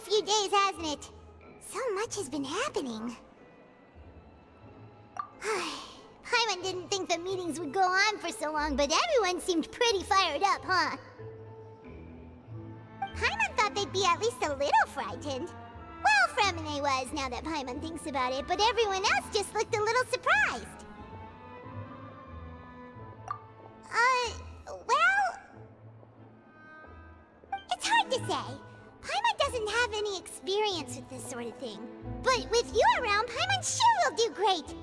rough few days, hasn't it? So much has been happening. Paimon didn't think the meetings would go on for so long, but everyone seemed pretty fired up, huh? Paimon thought they'd be at least a little frightened. Well, Fremine was, now that Paimon thinks about it, but everyone else just looked a little surprised. Well... It's hard to say. Paimon doesn't have any experience with this sort of thing. But with you around, Paimon sure will do great.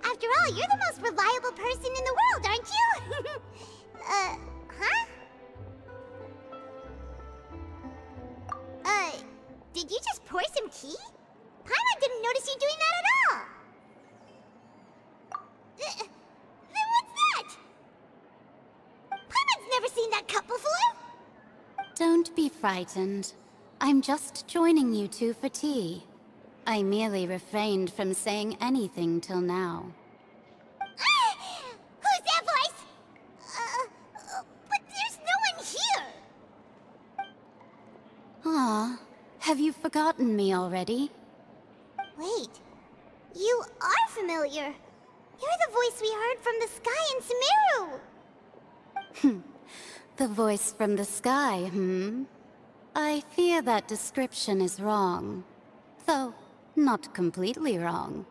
After all, you're the most reliable person in the world, aren't you? Huh? Did you just pour some tea? Paimon didn't notice you doing that at all. Then what's that? Paimon's never seen that cup before. Don't be frightened. I'm just joining you two for tea. I merely refrained from saying anything till now. Who's that voice? But there's no one here. Ah, have you forgotten me already? Wait, you are familiar. You're the voice we heard from the sky in Sumeru. The voice from the sky, I fear that description is wrong. Though, not completely wrong.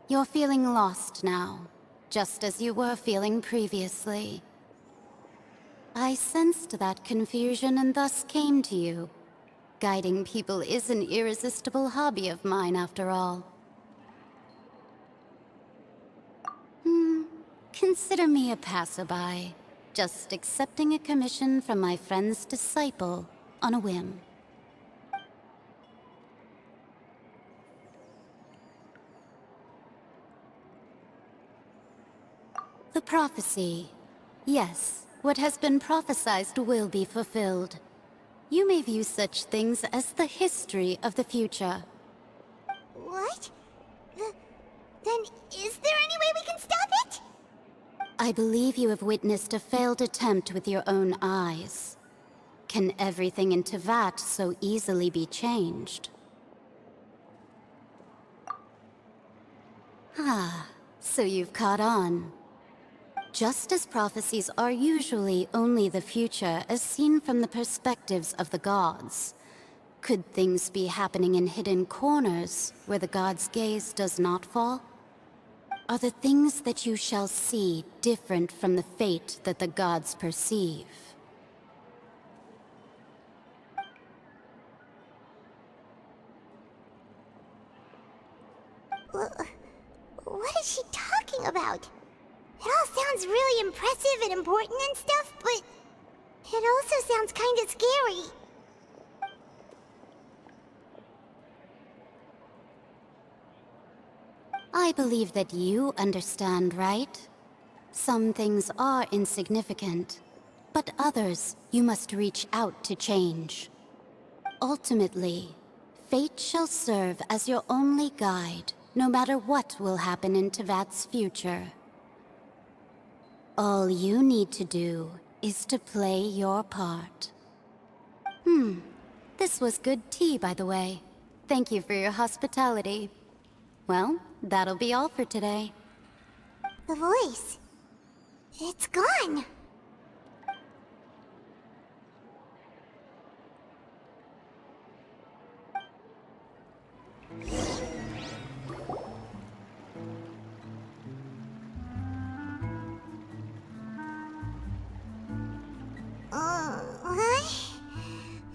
You're feeling lost now, just as you were feeling previously. I sensed that confusion and thus came to you. Guiding people is an irresistible hobby of mine, after all. Consider me a passerby, just accepting a commission from my friend's disciple on a whim. The prophecy. Yes, what has been prophesied will be fulfilled. You may view such things as the history of the future. What? Then is there any way we can stop it? I believe you have witnessed a failed attempt with your own eyes. Can everything in Teyvat so easily be changed? Ah, so you've caught on. Just as prophecies are usually only the future as seen from the perspectives of the gods, could things be happening in hidden corners where the gods' gaze does not fall? Are the things that you shall see different from the fate that the gods perceive? What is she talking about? It all sounds really impressive and important and stuff, but it also sounds kinda scary. I believe that you understand, right? Some things are insignificant, but others you must reach out to change. Ultimately, fate shall serve as your only guide, no matter what will happen in Teyvat's future. All you need to do is to play your part. This was good tea, by the way. Thank you for your hospitality. Well, that'll be all for today. The voice. It's gone.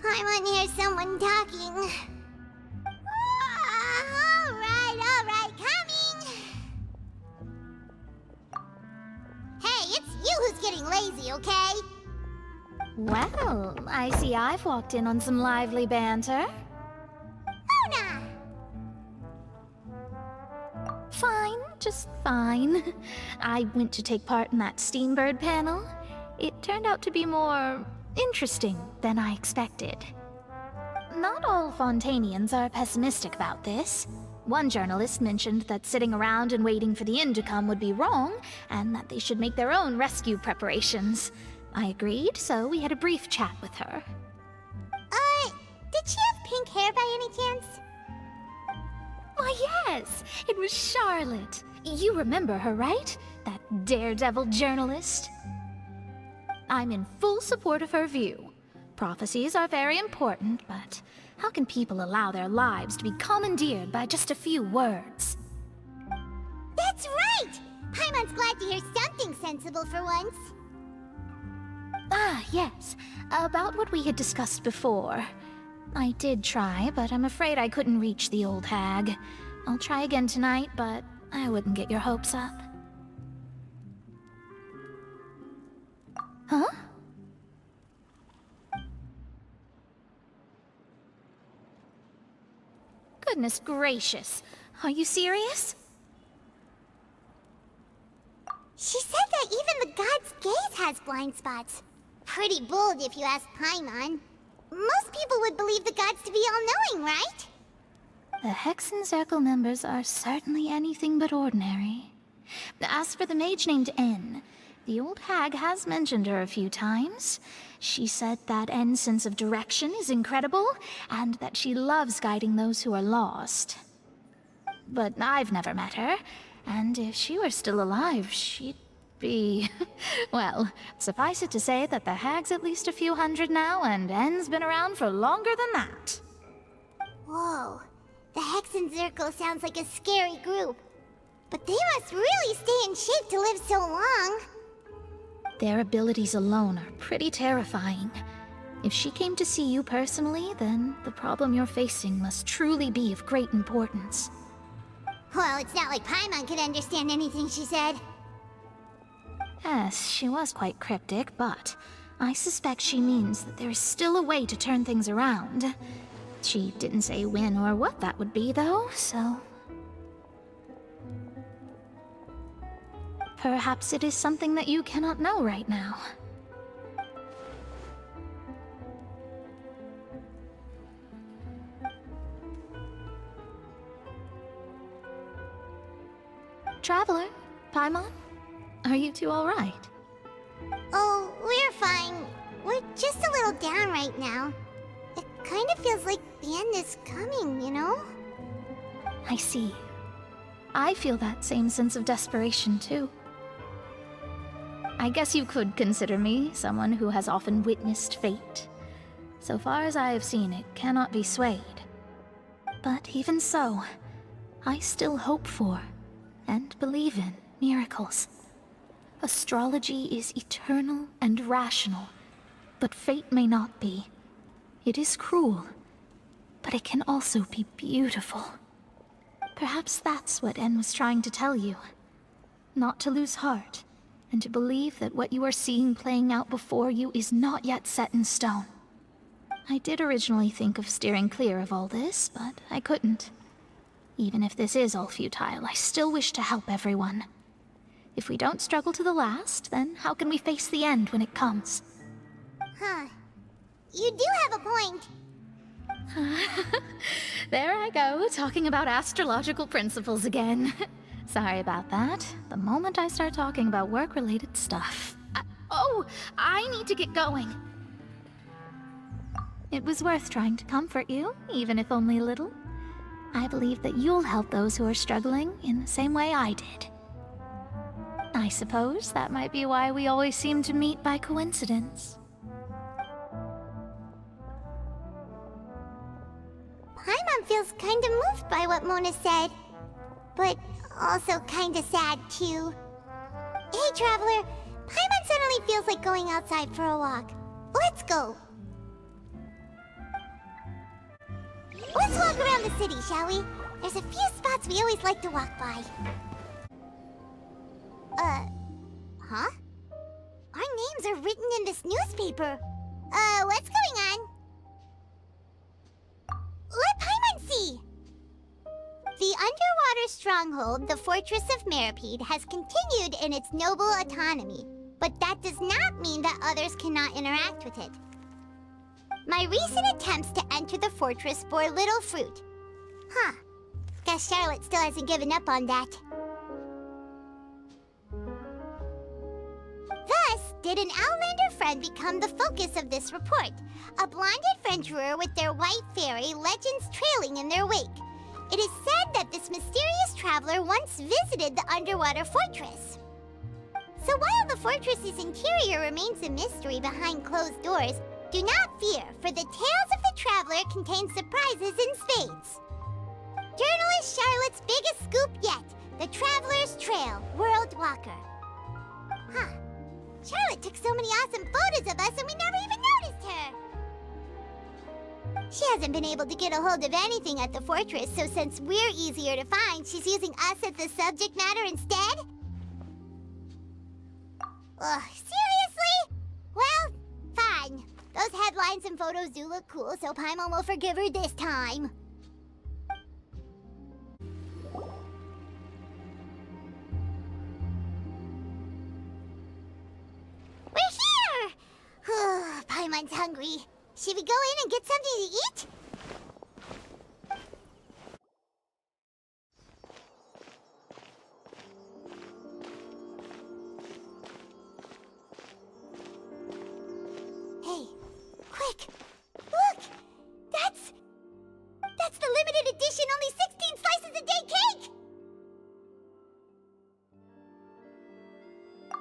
I want to hear someone talking. All right, coming. Hey, it's you who's getting lazy, okay? Well, I see I've walked in on some lively banter. Ona! Fine, just fine. I went to take part in that Steambird panel. It turned out to be more interesting than I expected. Not all Fontanians are pessimistic about this. One journalist mentioned that sitting around and waiting for the end to come would be wrong, and that they should make their own rescue preparations. I agreed, so we had a brief chat with her. Did she have pink hair by any chance? Why, yes, it was Charlotte. You remember her, right? That daredevil journalist? I'm in full support of her view. Prophecies are very important, but how can people allow their lives to be commandeered by just a few words? That's right! Paimon's glad to hear something sensible for once. Ah, yes. About what we had discussed before. I did try, but I'm afraid I couldn't reach the old hag. I'll try again tonight, but I wouldn't get your hopes up. Huh? Goodness gracious. Are you serious? She said that even the god's gaze has blind spots. Pretty bold if you ask Paimon. Most people would believe the gods to be all-knowing, right? The Hexen Circle members are certainly anything but ordinary. As for the mage named N, the old hag has mentioned her a few times. She said that N's sense of direction is incredible, and that she loves guiding those who are lost. But I've never met her, and if she were still alive, she'd be... well, suffice it to say that the hag's at least a few hundred now, and N's been around for longer than that. Whoa, the Hexen Circle sounds like a scary group. But they must really stay in shape to live so long. Their abilities alone are pretty terrifying. If she came to see you personally, then the problem you're facing must truly be of great importance. Well, it's not like Paimon could understand anything she said. Yes, she was quite cryptic, but I suspect she means that there is still a way to turn things around. She didn't say when or what that would be, though, so... perhaps it is something that you cannot know right now. Traveler, Paimon, are you two all right? Oh, we're fine. We're just a little down right now. It kind of feels like the end is coming, you know? I see. I feel that same sense of desperation, too. I guess you could consider me someone who has often witnessed fate. So far as I have seen, it cannot be swayed. But even so, I still hope for, and believe in, miracles. Astrology is eternal and rational, but fate may not be. It is cruel, but it can also be beautiful. Perhaps that's what En was trying to tell you. Not to lose heart, and to believe that what you are seeing playing out before you is not yet set in stone. I did originally think of steering clear of all this, but I couldn't. Even if this is all futile, I still wish to help everyone. If we don't struggle to the last, then how can we face the end when it comes? Huh. You do have a point. There I go, talking about astrological principles again. Sorry about that. The moment I start talking about work-related stuff... I need to get going. It was worth trying to comfort you, even if only a little. I believe that you'll help those who are struggling in the same way I did. I suppose that might be why we always seem to meet by coincidence. Paimon feels kinda moved by what Mona said. But also kinda sad, too. Hey, Traveler. Paimon suddenly feels like going outside for a walk. Let's go. Let's walk around the city, shall we? There's a few spots we always like to walk by. Huh? Our names are written in this newspaper. What's going on? Let Paimon see! The underwater stronghold, the Fortress of Meripede, has continued in its noble autonomy, but that does not mean that others cannot interact with it. My recent attempts to enter the fortress bore little fruit. Huh. Guess Charlotte still hasn't given up on that. Thus, did an Outlander friend become the focus of this report. A blonde adventurer with their white fairy, legends trailing in their wake. It is said that this mysterious traveler once visited the underwater fortress. So while the fortress's interior remains a mystery behind closed doors, do not fear, for the tales of the traveler contain surprises in spades. Journalist Charlotte's biggest scoop yet, the Traveler's Trail, World Walker. Huh. Charlotte took so many awesome photos of us and we never even noticed her. She hasn't been able to get a hold of anything at the fortress, so since we're easier to find, she's using us as the subject matter instead? Ugh, seriously? Well, fine. Those headlines and photos do look cool, so Paimon will forgive her this time. We're here! Paimon's hungry. Should we go in and get something to eat? Hey, quick! Look! That's the limited edition only 16 slices a day cake!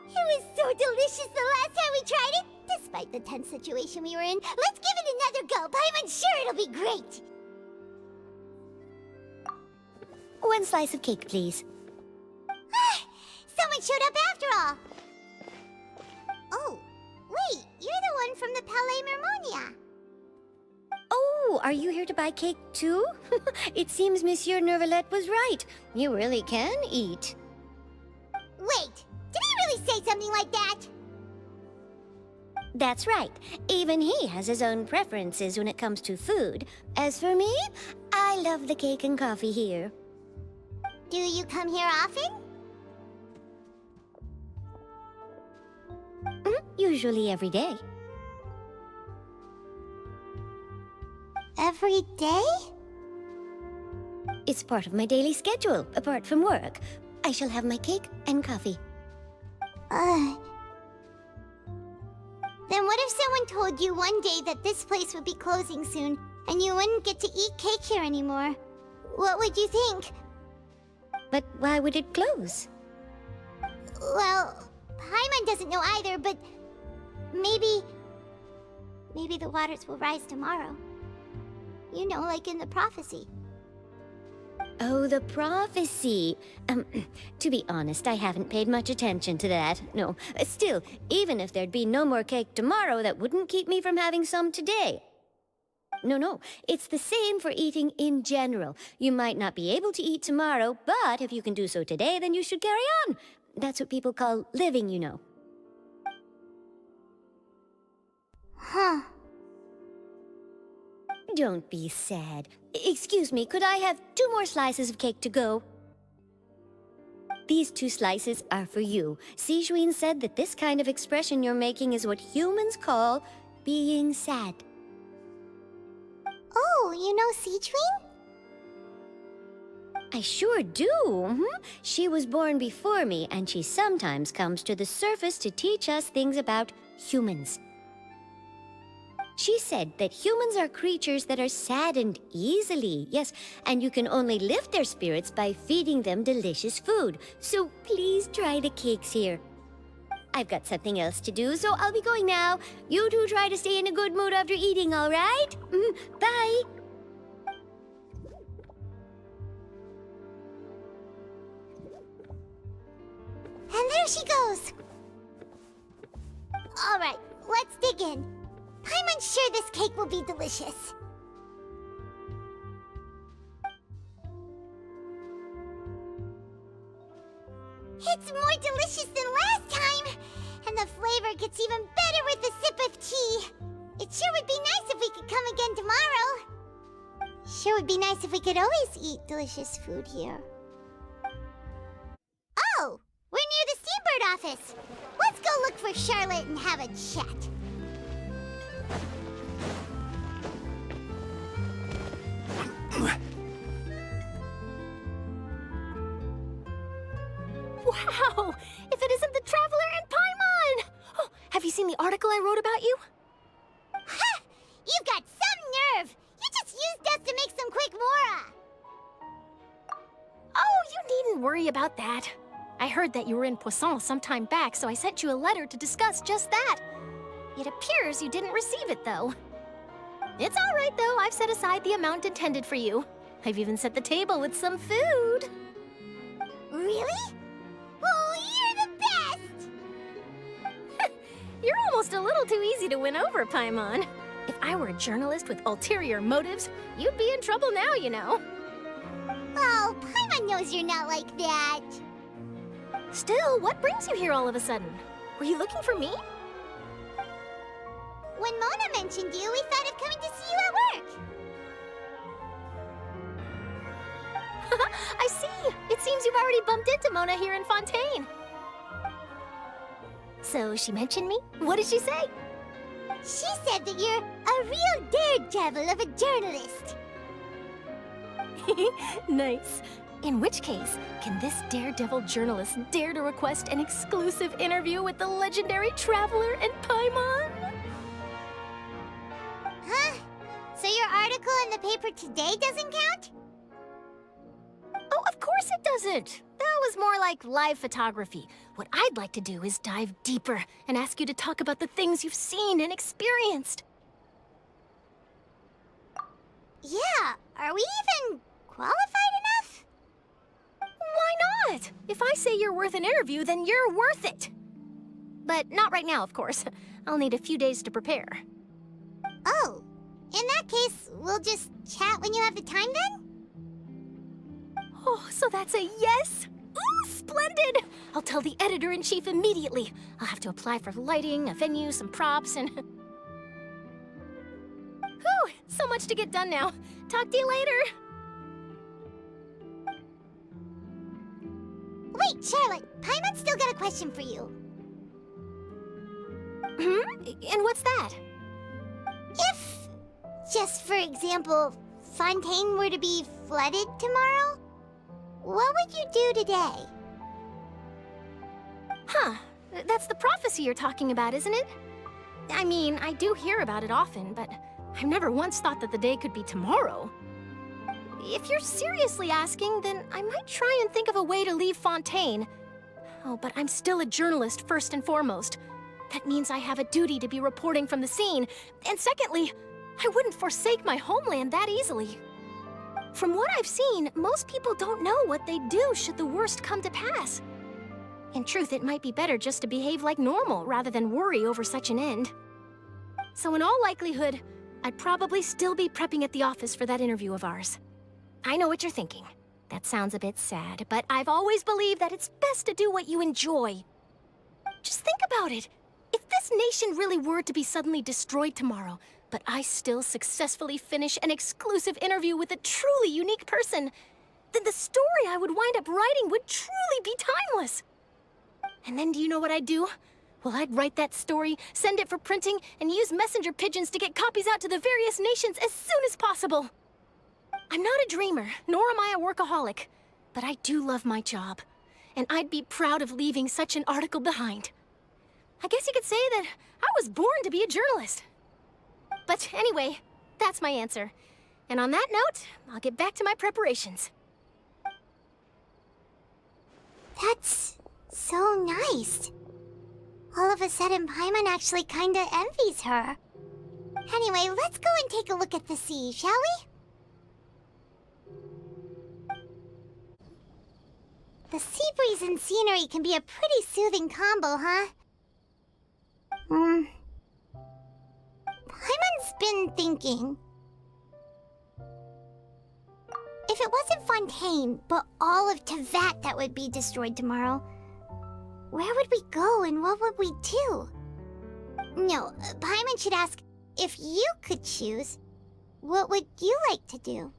It was so delicious the last time we tried it! Despite the tense situation we were in, let's give it another go. I'm sure it'll be great. One slice of cake, please. Someone showed up after all. Oh, wait, you're the one from the Palais Mermonia. Oh, are you here to buy cake too? It seems Monsieur Nervalette was right. You really can eat. Wait, did he really say something like that? That's right. Even he has his own preferences when it comes to food. As for me, I love the cake and coffee here. Do you come here often? Usually every day. Every day? It's part of my daily schedule, apart from work. I shall have my cake and coffee. Then what if someone told you one day that this place would be closing soon, and you wouldn't get to eat cake here anymore? What would you think? But why would it close? Well, Paimon doesn't know either, but maybe the waters will rise tomorrow. You know, like in the prophecy. Oh, the prophecy. To be honest, I haven't paid much attention to that. No, still, even if there'd be no more cake tomorrow, that wouldn't keep me from having some today. No, it's the same for eating in general. You might not be able to eat tomorrow, but if you can do so today, then you should carry on. That's what people call living, you know. Huh. Don't be sad. Excuse me, could I have 2 more slices of cake to go? These 2 slices are for you. Sijuin said that this kind of expression you're making is what humans call being sad. Oh, you know Sijuin? I sure do. She was born before me, and she sometimes comes to the surface to teach us things about humans. She said that humans are creatures that are saddened easily, yes, and you can only lift their spirits by feeding them delicious food. So please try the cakes here. I've got something else to do, so I'll be going now. You two try to stay in a good mood after eating, all right? Bye. And there she goes. All right, let's dig in. I'm sure this cake will be delicious. It's more delicious than last time, and the flavor gets even better with a sip of tea. It sure would be nice if we could come again tomorrow. Sure would be nice if we could always eat delicious food here. Oh, we're near the Steambird office. Let's go look for Charlotte and have a chat. Wow! If it isn't the Traveler and Paimon! Oh, have seen the article I wrote about you? Ha! You've got some nerve! You just used us to make some quick mora! Oh, you needn't worry about that. I heard that you were in Poisson some time back, so I sent you a letter to discuss just that. It appears you didn't receive it, though. It's all right, though. I've set aside the amount intended for you. I've even set the table with some food. Really? Oh, you're the best! You're almost a little too easy to win over, Paimon. If I were a journalist with ulterior motives, you'd be in trouble now, you know. Oh, Paimon knows you're not like that. Still, what brings you here all of a sudden? Were you looking for me? When Mona mentioned you, we thought of coming to see you at work. I see! It seems you've already bumped into Mona here in Fontaine. So she mentioned me? What did she say? She said that you're a real daredevil of a journalist. Nice. In which case, can this daredevil journalist dare to request an exclusive interview with the legendary traveler and Paimon? Huh? So your article in the paper today doesn't count? Oh, of course it doesn't. That was more like live photography. What I'd like to do is dive deeper and ask you to talk about the things you've seen and experienced. Yeah, are we even qualified enough? Why not? If I say you're worth an interview, then you're worth it. But not right now, of course. I'll need a few days to prepare. Oh, in that case, we'll just chat when you have the time then? Oh, so that's a yes? Ooh, splendid! I'll tell the editor-in-chief immediately. I'll have to apply for lighting, a venue, some props, and... Whew, so much to get done now. Talk to you later. Wait, Charlotte, Paimon's still got a question for you. And what's that? If, just for example, Fontaine were to be flooded tomorrow, what would you do today? Huh, that's the prophecy you're talking about, isn't it? I mean, I do hear about it often, but I've never once thought that the day could be tomorrow. If you're seriously asking, then I might try and think of a way to leave Fontaine. Oh, but I'm still a journalist first and foremost. That means I have a duty to be reporting from the scene. And secondly, I wouldn't forsake my homeland that easily. From what I've seen, most people don't know what they'd do should the worst come to pass. In truth, it might be better just to behave like normal rather than worry over such an end. So in all likelihood, I'd probably still be prepping at the office for that interview of ours. I know what you're thinking. That sounds a bit sad, but I've always believed that it's best to do what you enjoy. Just think about it. If this nation really were to be suddenly destroyed tomorrow, but I still successfully finish an exclusive interview with a truly unique person, then the story I would wind up writing would truly be timeless. And then do you know what I'd do? Well, I'd write that story, send it for printing, and use messenger pigeons to get copies out to the various nations as soon as possible. I'm not a dreamer, nor am I a workaholic, but I do love my job, and I'd be proud of leaving such an article behind. I guess you could say that I was born to be a journalist. But anyway, that's my answer. And on that note, I'll get back to my preparations. That's so nice. All of a sudden, Paimon actually kinda envies her. Anyway, let's go and take a look at the sea, shall we? The sea breeze and scenery can be a pretty soothing combo, huh? Paimon's been thinking. If it wasn't Fontaine, but all of Tevat that would be destroyed tomorrow, where would we go and what would we do? No, Paimon should ask, if you could choose, what would you like to do?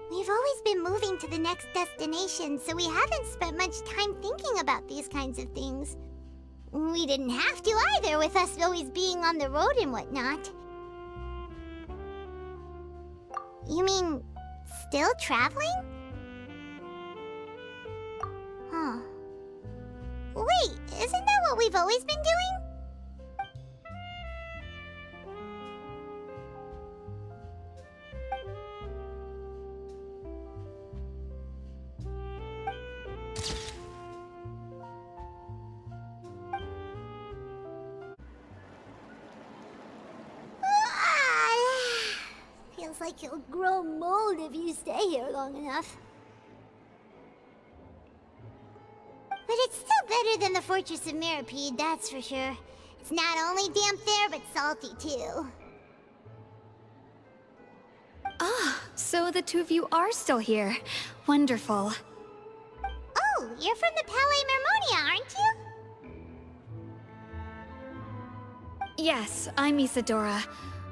We've always been moving to the next destination, so we haven't spent much time thinking about these kinds of things. We didn't have to either, with us always being on the road and whatnot. You mean, still traveling? Huh. Wait, isn't that what we've always been doing? Feels like you'll grow mold if you stay here long enough. But it's still better than the Fortress of Mirapede, that's for sure. It's not only damp there, but salty too. Ah, so the two of you are still here. Wonderful. Oh, you're from the Palais Mermonia, aren't you? Yes, I'm Isadora.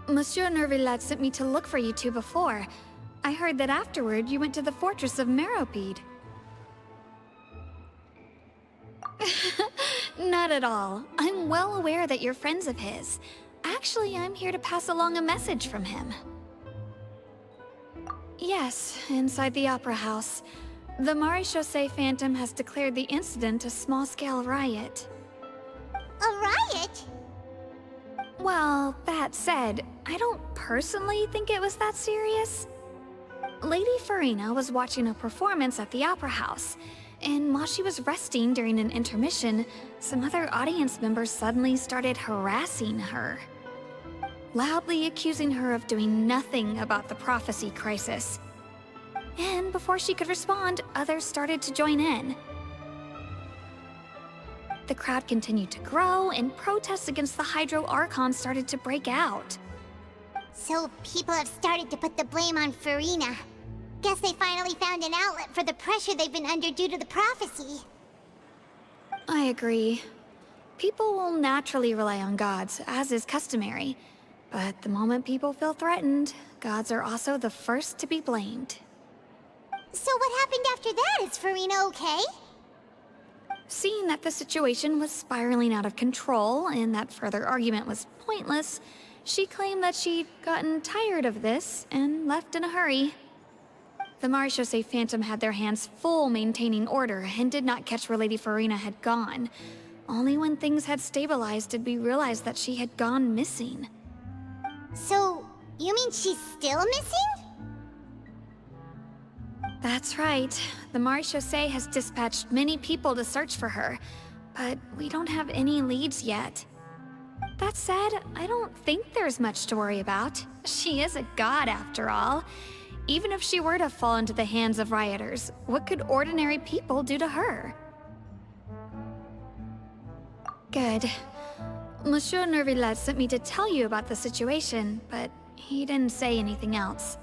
Monsieur Nervillat sent me to look for you two before. I heard that afterward you went to the Fortress of Meropide. Not at all. I'm well aware that you're friends of his. Actually, I'm here to pass along a message from him. Yes, inside the Opera House. The Maréchaussée Phantom has declared the incident a small-scale riot. A riot? Well, that said, I don't personally think it was that serious. Lady Farina was watching a performance at the Opera House, and while she was resting during an intermission, some other audience members suddenly started harassing her, loudly accusing her of doing nothing about the prophecy crisis. And before she could respond, others started to join in. The crowd continued to grow, and protests against the Hydro Archon started to break out. So people have started to put the blame on Farina. Guess they finally found an outlet for the pressure they've been under due to the prophecy. I agree. People will naturally rely on gods, as is customary. But the moment people feel threatened, gods are also the first to be blamed. So what happened after that? Is Farina okay? Seeing that the situation was spiraling out of control and that further argument was pointless, she claimed that she'd gotten tired of this and left in a hurry. The Maréchaussée Phantom had their hands full maintaining order and did not catch where Lady Farina had gone. Only when things had stabilized did we realize that she had gone missing. So, you mean she's still missing? That's right. The Maréchaussée has dispatched many people to search for her, but we don't have any leads yet. That said, I don't think there's much to worry about. She is a god after all. Even if she were to fall into the hands of rioters, what could ordinary people do to her? Good. Monsieur Nervillat sent me to tell you about the situation, but he didn't say anything else.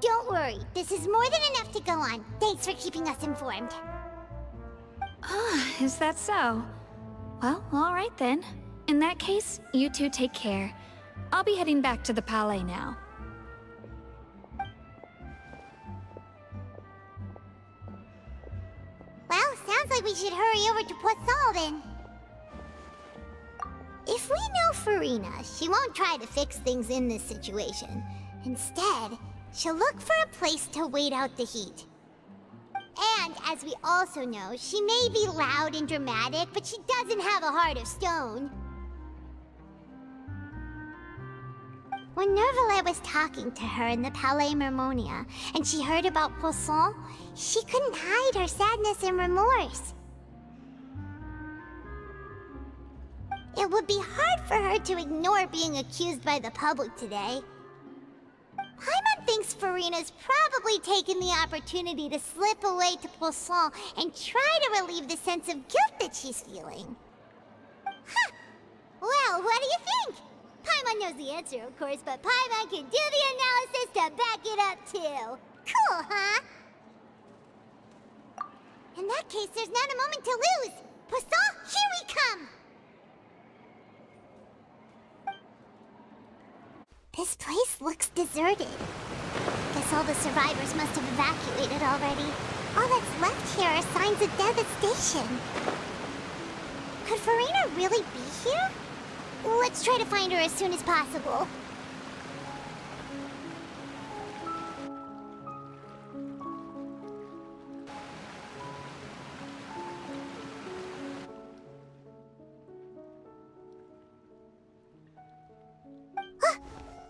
Don't worry, this is more than enough to go on. Thanks for keeping us informed. Ah, is that so? Well, all right then. In that case, you two take care. I'll be heading back to the Palais now. Well, sounds like we should hurry over to Poisson then. If we know Farina, she won't try to fix things in this situation. Instead, she'll look for a place to wait out the heat. And, as we also know, she may be loud and dramatic, but she doesn't have a heart of stone. When Nervillat was talking to her in the Palais Mermonia, and she heard about Poisson, she couldn't hide her sadness and remorse. It would be hard for her to ignore being accused by the public today. Paimon thinks Farina's probably taken the opportunity to slip away to Poisson and try to relieve the sense of guilt that she's feeling. Huh! Well, what do you think? Paimon knows the answer, of course, but Paimon can do the analysis to back it up, too. Cool, huh? In that case, there's not a moment to lose. Poisson, here we come! This place looks deserted. Guess all the survivors must have evacuated already. All that's left here are signs of devastation. Could Farina really be here? Let's try to find her as soon as possible.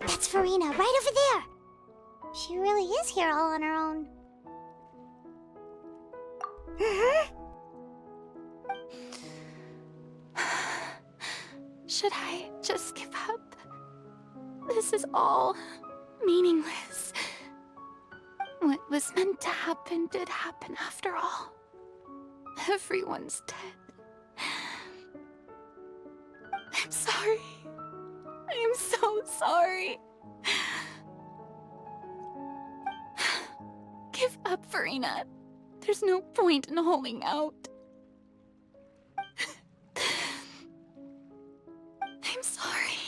That's Farina, right over there. She really is here all on her own. Should I just give up? This is all meaningless. What was meant to happen did happen after all. Everyone's dead. I'm sorry. I'm so sorry. Give up, Farina. There's no point in holding out. I'm sorry.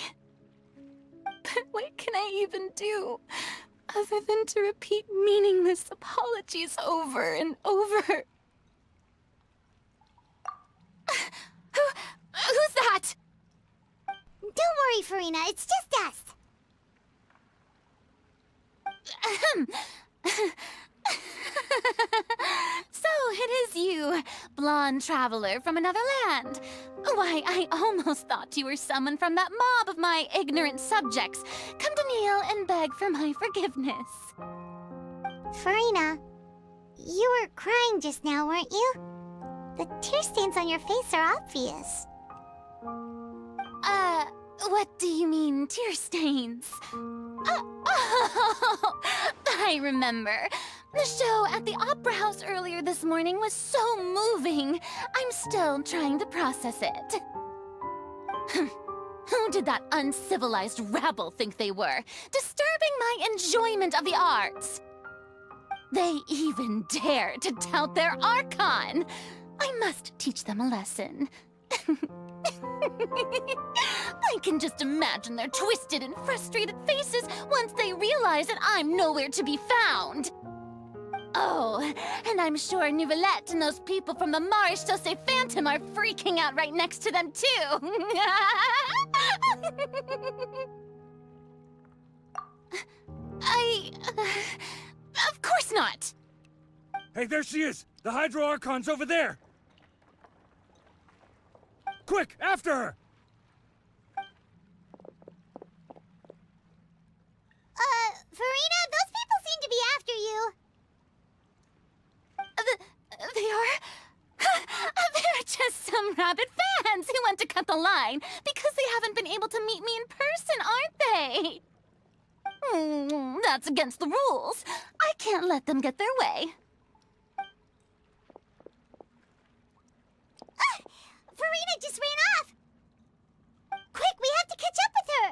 But what can I even do other than to repeat meaningless apologies over and over? Who's that? Don't worry, Farina, it's just us. So it is you, blonde traveler from another land. Why, I almost thought you were someone from that mob of my ignorant subjects, come to kneel and beg for my forgiveness. Farina, you were crying just now, weren't you? The tear stains on your face are obvious. What do you mean, tear stains? Oh, I remember. The show at the Opera House earlier this morning was so moving. I'm still trying to process it. Who did that uncivilized rabble think they were, disturbing my enjoyment of the arts? They even dare to tout their Archon. I must teach them a lesson. I can just imagine their twisted and frustrated faces once they realize that I'm nowhere to be found. Oh, and I'm sure Nouvellette and those people from the Maréchaussée Phantom are freaking out right next to them, too. Of course not. Hey, there she is! The Hydro Archon's over there! Quick, after her! Farina, those people seem to be after you. They are? They're just some rabid fans who want to cut the line because they haven't been able to meet me in person, aren't they? That's against the rules. I can't let them get their way. Farina just ran off! Quick, we have to catch up with her!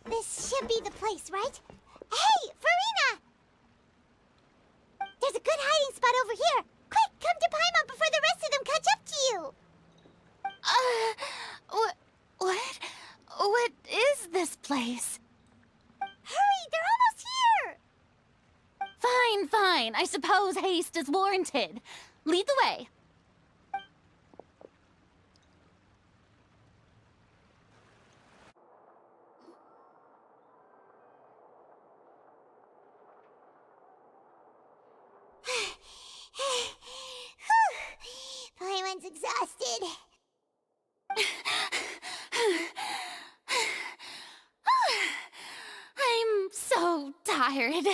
This should be the place, right? Hey, Farina! There's a good hiding spot over here. Quick, come to Paimon before the rest of them catch up to you. What is this place? Hurry, they're almost here. Fine. I suppose haste is warranted. Lead the way. Paimon's exhausted. I'm so tired.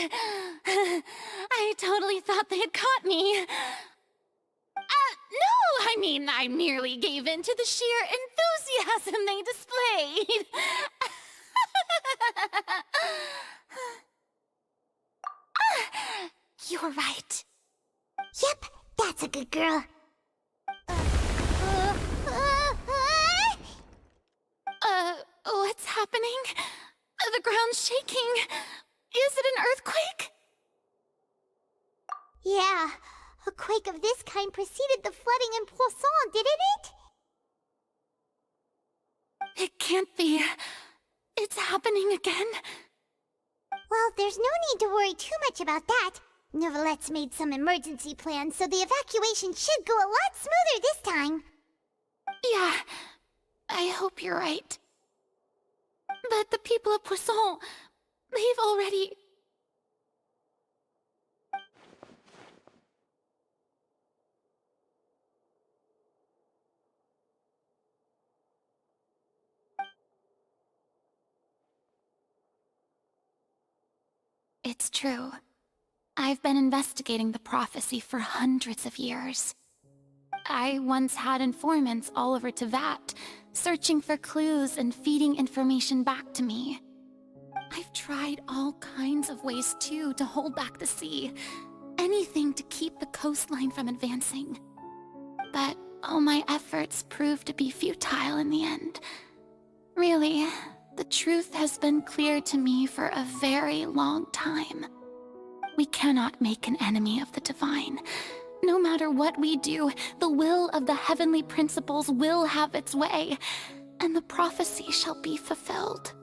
I totally thought they had caught me. No, I mean, I merely gave in to the sheer enthusiasm they displayed. You're right. Yep, that's a good girl. What's happening? The ground's shaking. Is it an earthquake? Yeah, a quake of this kind preceded the flooding in Poisson, didn't it? It can't be. It's happening again. Well, there's no need to worry too much about that. Novelette's made some emergency plans, so the evacuation should go a lot smoother this time. Yeah, I hope you're right. But the people of Poisson, they've already... It's true. I've been investigating the prophecy for hundreds of years. I once had informants all over Tevat, searching for clues and feeding information back to me. I've tried all kinds of ways too to hold back the sea. Anything to keep the coastline from advancing. But all my efforts proved to be futile in the end. Really, the truth has been clear to me for a very long time. We cannot make an enemy of the divine. No matter what we do, the will of the heavenly principles will have its way, and the prophecy shall be fulfilled.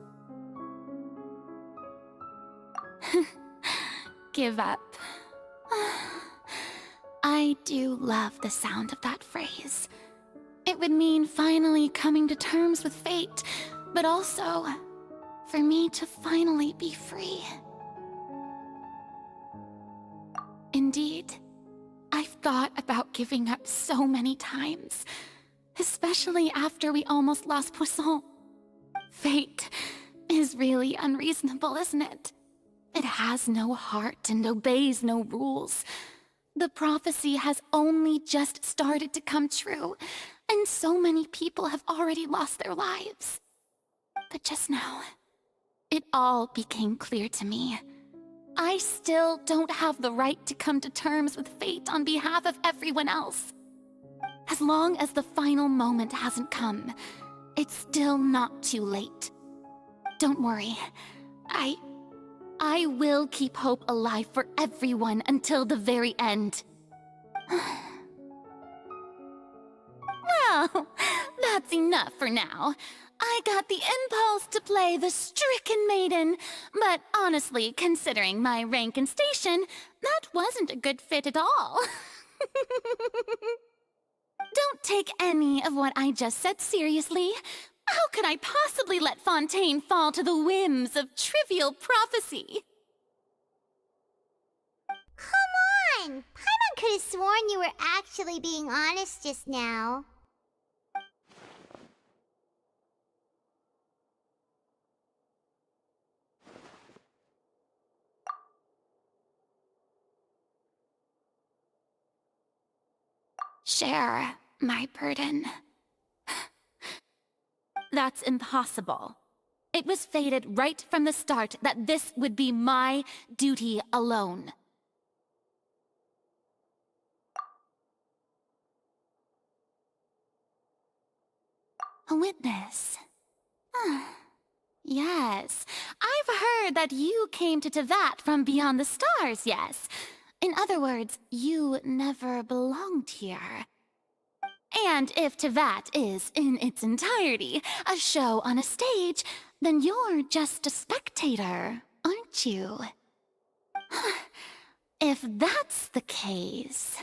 Give up. I do love the sound of that phrase. It would mean finally coming to terms with fate, but also for me to finally be free. Indeed, I've thought about giving up so many times, especially after we almost lost Poisson. Fate is really unreasonable, isn't it? It has no heart and obeys no rules. The prophecy has only just started to come true, and so many people have already lost their lives. But just now, it all became clear to me. I still don't have the right to come to terms with fate on behalf of everyone else. As long as the final moment hasn't come, it's still not too late. Don't worry. I will keep hope alive for everyone until the very end. Well, that's enough for now. I got the impulse to play the stricken maiden, but honestly, considering my rank and station, that wasn't a good fit at all. Don't take any of what I just said seriously. How could I possibly let Fontaine fall to the whims of trivial prophecy? Come on! Paimon could have sworn you were actually being honest just now. Share my burden. That's impossible. It was fated right from the start that this would be my duty alone. A witness. Yes, I've heard that you came to Tevat from beyond the stars, yes. In other words, you never belonged here. And if Tevat is, in its entirety, a show on a stage, then you're just a spectator, aren't you? If that's the case...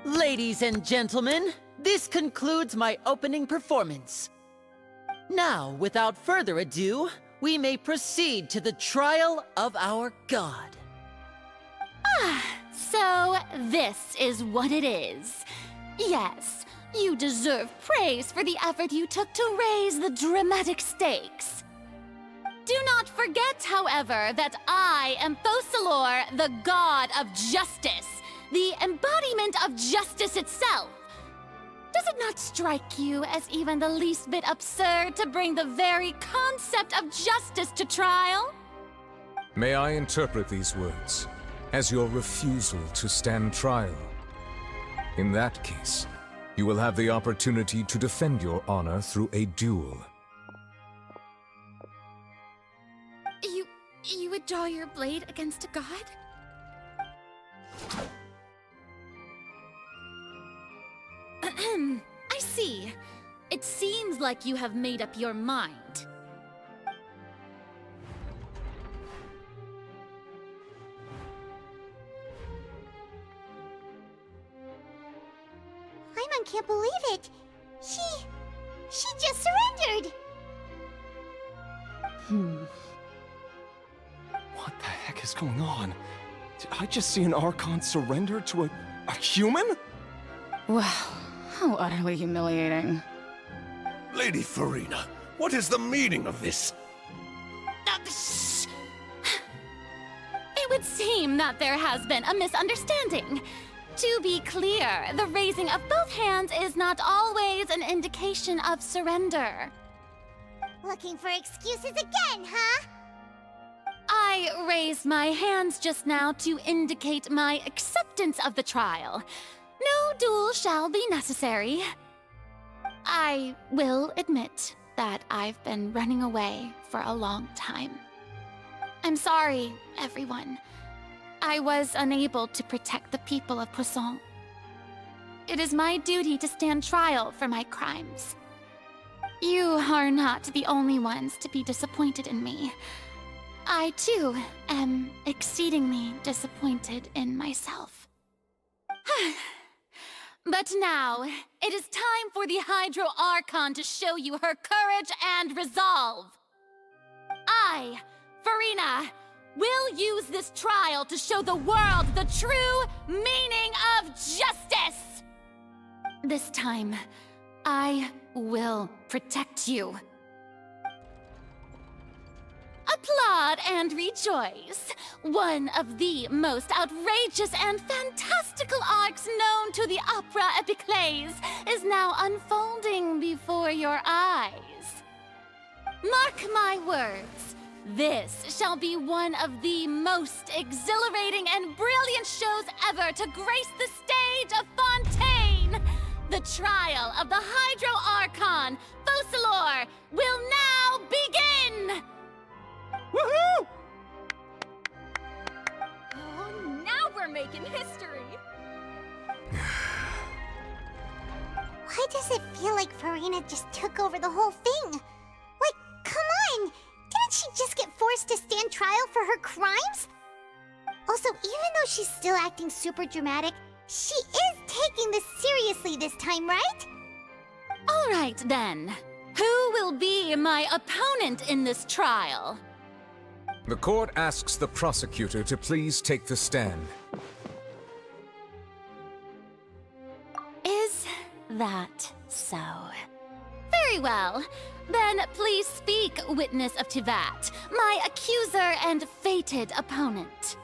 Ladies and gentlemen, this concludes my opening performance. Now, without further ado, we may proceed to the trial of our god. So, this is what it is. Yes, you deserve praise for the effort you took to raise the dramatic stakes. Do not forget, however, that I am Focalor, the god of justice, the embodiment of justice itself. Does it not strike you as even the least bit absurd to bring the very concept of justice to trial? May I interpret these words as your refusal to stand trial? In that case, you will have the opportunity to defend your honor through a duel. You would draw your blade against a god? I see. It seems like you have made up your mind. Paimon can't believe it. She just surrendered. What the heck is going on? Did I just see an Archon surrender to a human? Wow, how utterly humiliating. Lady Farina, what is the meaning of this? Shh. It would seem that there has been a misunderstanding. To be clear, the raising of both hands is not always an indication of surrender. Looking for excuses again, huh? I raised my hands just now to indicate my acceptance of the trial. No duel shall be necessary. I will admit that I've been running away for a long time. I'm sorry, everyone. I was unable to protect the people of Poisson. It is my duty to stand trial for my crimes. You are not the only ones to be disappointed in me. I, too, am exceedingly disappointed in myself. But now, it is time for the Hydro Archon to show you her courage and resolve. I, Farina, will use this trial to show the world the true meaning of justice! This time, I will protect you. Applaud and rejoice! One of the most outrageous and fantastical arcs known to the opera epiclese is now unfolding before your eyes. Mark my words, this shall be one of the most exhilarating and brilliant shows ever to grace the stage of Fontaine! The trial of the Hydro Archon, Focalor, will now begin! Woohoo! Oh, now we're making history. Why does it feel like Farina just took over the whole thing? Like, come on! Didn't she just get forced to stand trial for her crimes? Also, even though she's still acting super dramatic, she is taking this seriously this time, right? All right, then. Who will be my opponent in this trial? The court asks the prosecutor to please take the stand. Is that so? Very well. Then please speak, witness of Tivat, my accuser and fated opponent.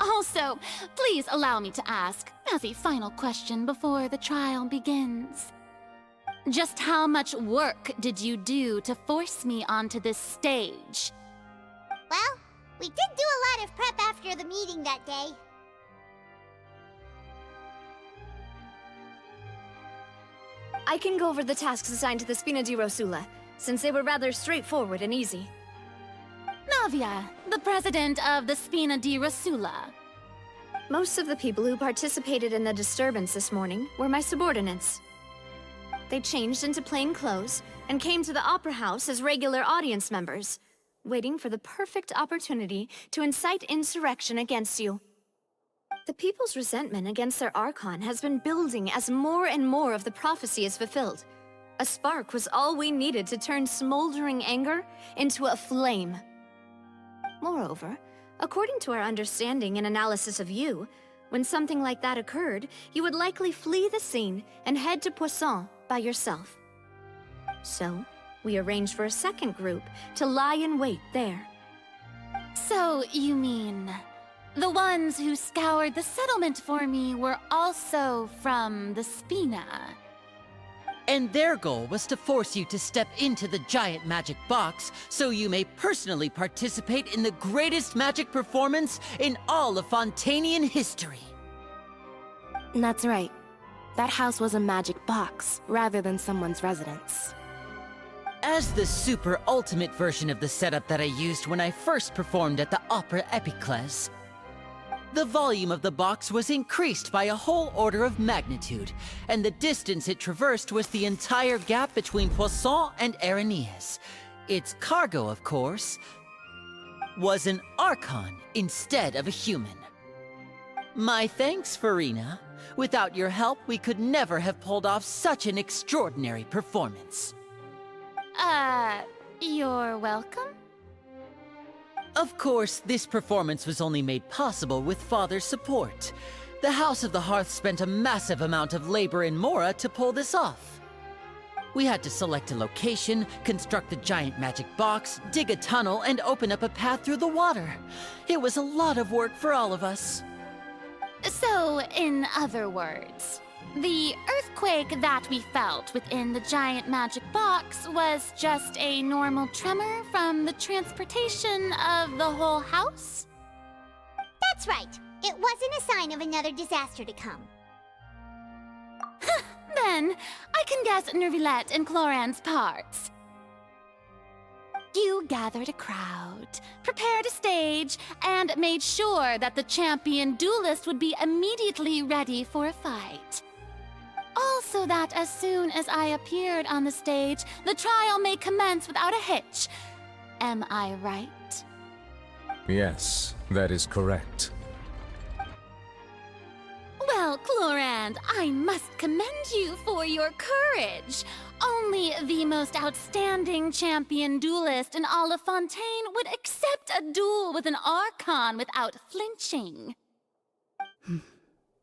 Also, please allow me to ask, as a final question before the trial begins. Just how much work did you do to force me onto this stage? Well, we did do a lot of prep after the meeting that day. I can go over the tasks assigned to the Spina di Rosula, since they were rather straightforward and easy. Navia, the president of the Spina di Rosula. Most of the people who participated in the disturbance this morning were my subordinates. they changed into plain clothes and came to the opera house as regular audience members, waiting for the perfect opportunity to incite insurrection against you. The people's resentment against their Archon has been building as more and more of the prophecy is fulfilled. A spark was all we needed to turn smoldering anger into a flame. Moreover, according to our understanding and analysis of you, when something like that occurred, you would likely flee the scene and head to Poisson by yourself. So, we arranged for a second group to lie in wait there. So, you mean... the ones who scoured the settlement for me were also from the Spina? And their goal was to force you to step into the giant magic box so you may personally participate in the greatest magic performance in all of Fontanian history. That's right. That house was a magic box, rather than someone's residence. As the super ultimate version of the setup that I used when I first performed at the Opera Epiclese, the volume of the box was increased by a whole order of magnitude, and the distance it traversed was the entire gap between Poisson and Araneas. Its cargo, of course, was an Archon instead of a human. My thanks, Farina. Without your help, we could never have pulled off such an extraordinary performance. You're welcome? Of course, this performance was only made possible with Father's support. The House of the Hearth spent a massive amount of labor in Mora to pull this off. We had to select a location, construct the giant magic box, dig a tunnel, and open up a path through the water. It was a lot of work for all of us. So, in other words, the earthquake that we felt within the giant magic box was just a normal tremor from the transportation of the whole house? That's right. It wasn't a sign of another disaster to come. Then, I can guess Nervilette and Cloran's parts. You gathered a crowd, prepared a stage, and made sure that the champion duelist would be immediately ready for a fight. Also that as soon as I appeared on the stage, the trial may commence without a hitch. Am I right? Yes, that is correct. Well, Clorand, I must commend you for your courage. Only the most outstanding champion duelist in all of Fontaine would accept a duel with an Archon without flinching.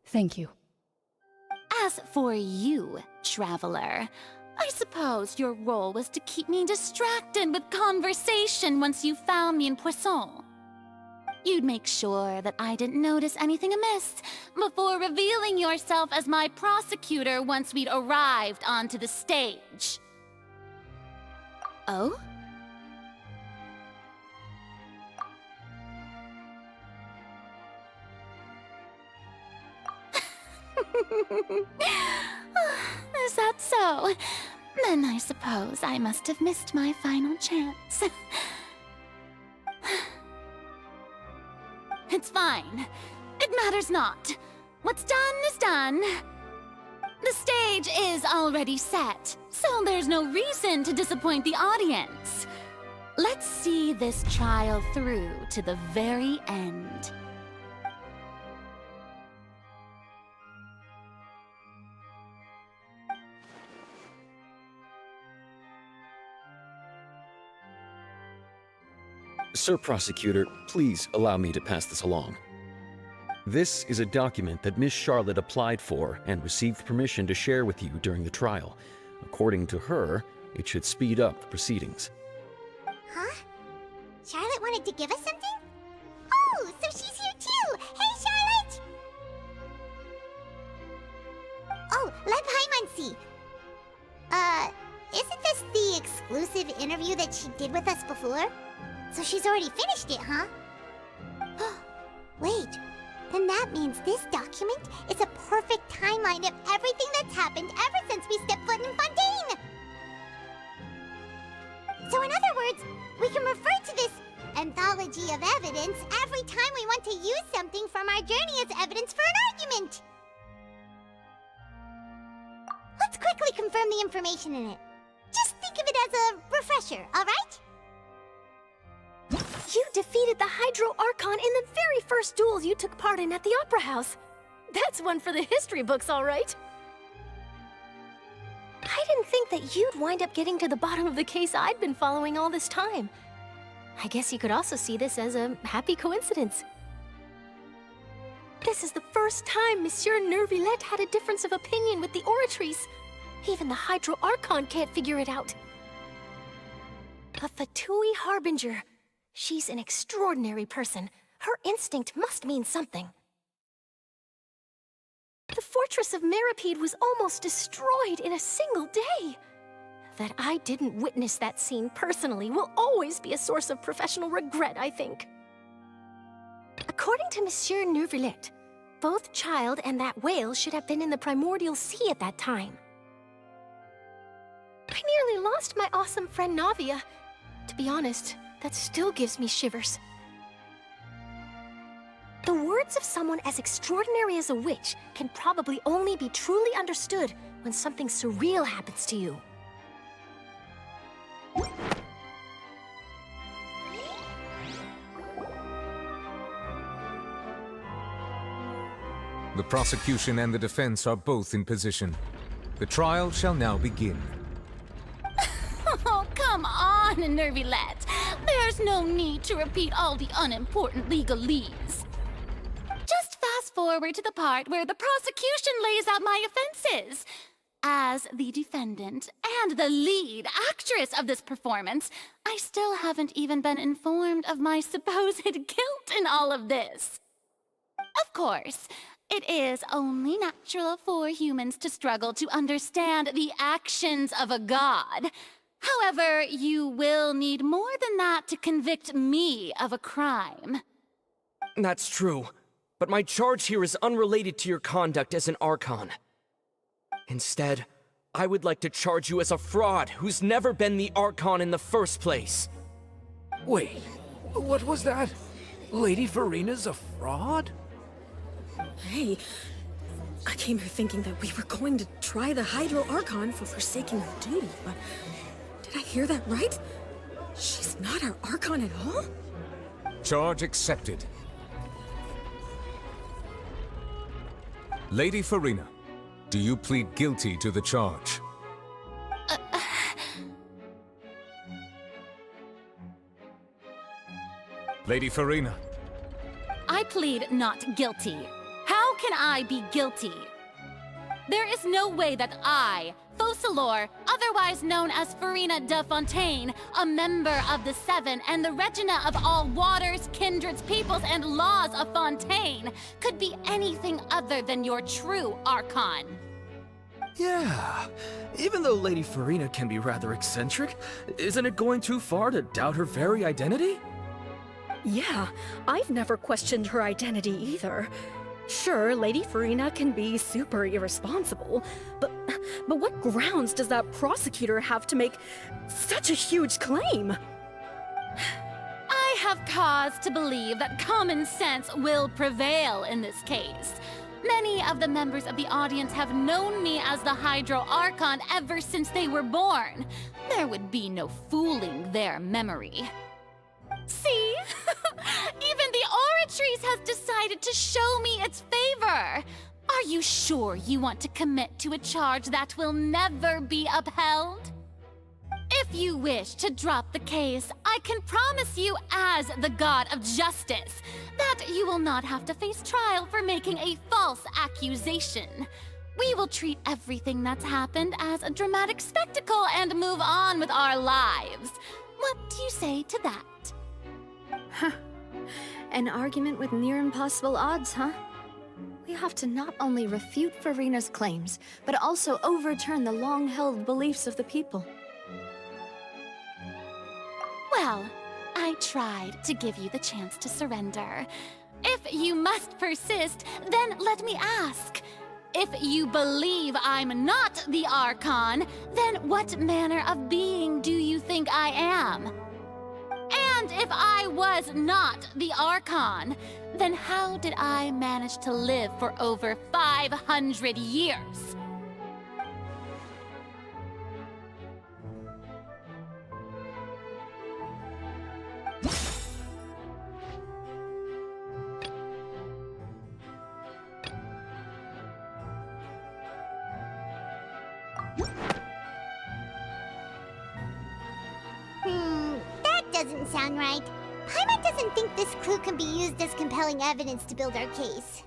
Thank you. As for you, Traveler, I suppose your role was to keep me distracted with conversation once you found me in Poisson. You'd make sure that I didn't notice anything amiss before revealing yourself as my prosecutor once we'd arrived onto the stage. Oh? Is that so? Then I suppose I must have missed my final chance. It's fine. It matters not. What's done is done. The stage is already set, so there's no reason to disappoint the audience. Let's see this trial through to the very end. Sir Prosecutor, please allow me to pass this along. This is a document that Miss Charlotte applied for and received permission to share with you during the trial. According to her, it should speed up the proceedings. Huh? Charlotte wanted to give us something? Oh, so she's here too! Hey, Charlotte! Oh, let Paimon see. Isn't this the exclusive interview that she did with us before? So she's already finished it, huh? Wait, then that means this document is a perfect timeline of everything that's happened ever since we stepped foot in Fontaine! So in other words, we can refer to this anthology of evidence every time we want to use something from our journey as evidence for an argument! Let's quickly confirm the information in it. Just think of it as a refresher, alright? You defeated the Hydro Archon in the very first duel you took part in at the Opera House. That's one for the history books, all right. I didn't think that you'd wind up getting to the bottom of the case I'd been following all this time. I guess you could also see this as a happy coincidence. This is the first time Monsieur Neuvillette had a difference of opinion with the Oratrice. Even the Hydro Archon can't figure it out. A Fatui Harbinger. She's an extraordinary person. Her instinct must mean something. The fortress of Meripede was almost destroyed in a single day. That I didn't witness that scene personally will always be a source of professional regret, I think. According to Monsieur Neuvillette, both Child and that whale should have been in the Primordial Sea at that time. I nearly lost my awesome friend Navia. To be honest, that still gives me shivers. The words of someone as extraordinary as a witch can probably only be truly understood when something surreal happens to you. The prosecution and the defense are both in position. The trial shall now begin. Oh, come on, Neuvillette. There's no need to repeat all the unimportant legalese. Just fast forward to the part where the prosecution lays out my offenses. As the defendant and the lead actress of this performance, I still haven't even been informed of my supposed guilt in all of this. Of course, it is only natural for humans to struggle to understand the actions of a god. However, you will need more than that to convict me of a crime. That's true, but my charge here is unrelated to your conduct as an Archon. Instead, I would like to charge you as a fraud who's never been the Archon in the first place. Wait, what was that? Lady Farina's a fraud? Hey, I came here thinking that we were going to try the Hydro Archon for forsaking her duty, but did I hear that right? She's not our Archon at all? Charge accepted. Lady Farina, do you plead guilty to the charge? Lady Farina. I plead not guilty. How can I be guilty? There is no way that I, Focalor, otherwise known as Farina de Fontaine, a member of the Seven and the Regina of all waters, kindreds, peoples, and laws of Fontaine, could be anything other than your true Archon. Yeah, even though Lady Farina can be rather eccentric, isn't it going too far to doubt her very identity? Yeah, I've never questioned her identity either. Sure, Lady Farina can be super irresponsible, but what grounds does that prosecutor have to make such a huge claim? I have cause to believe that common sense will prevail in this case. Many of the members of the audience have known me as the Hydro Archon ever since they were born. There would be no fooling their memory. See? Even the Oratrice has decided to show me its favor. Are you sure you want to commit to a charge that will never be upheld? If you wish to drop the case, I can promise you as the God of Justice that you will not have to face trial for making a false accusation. We will treat everything that's happened as a dramatic spectacle and move on with our lives. What do you say to that? Huh. An argument with near impossible odds, huh? We have to not only refute Farina's claims, but also overturn the long-held beliefs of the people. Well, I tried to give you the chance to surrender. If you must persist, then let me ask. If you believe I'm not the Archon, then what manner of being do you think I am? And if I was not the Archon, then how did I manage to live for over 500 years? doesn't sound right. Paimon doesn't think this clue can be used as compelling evidence to build our case.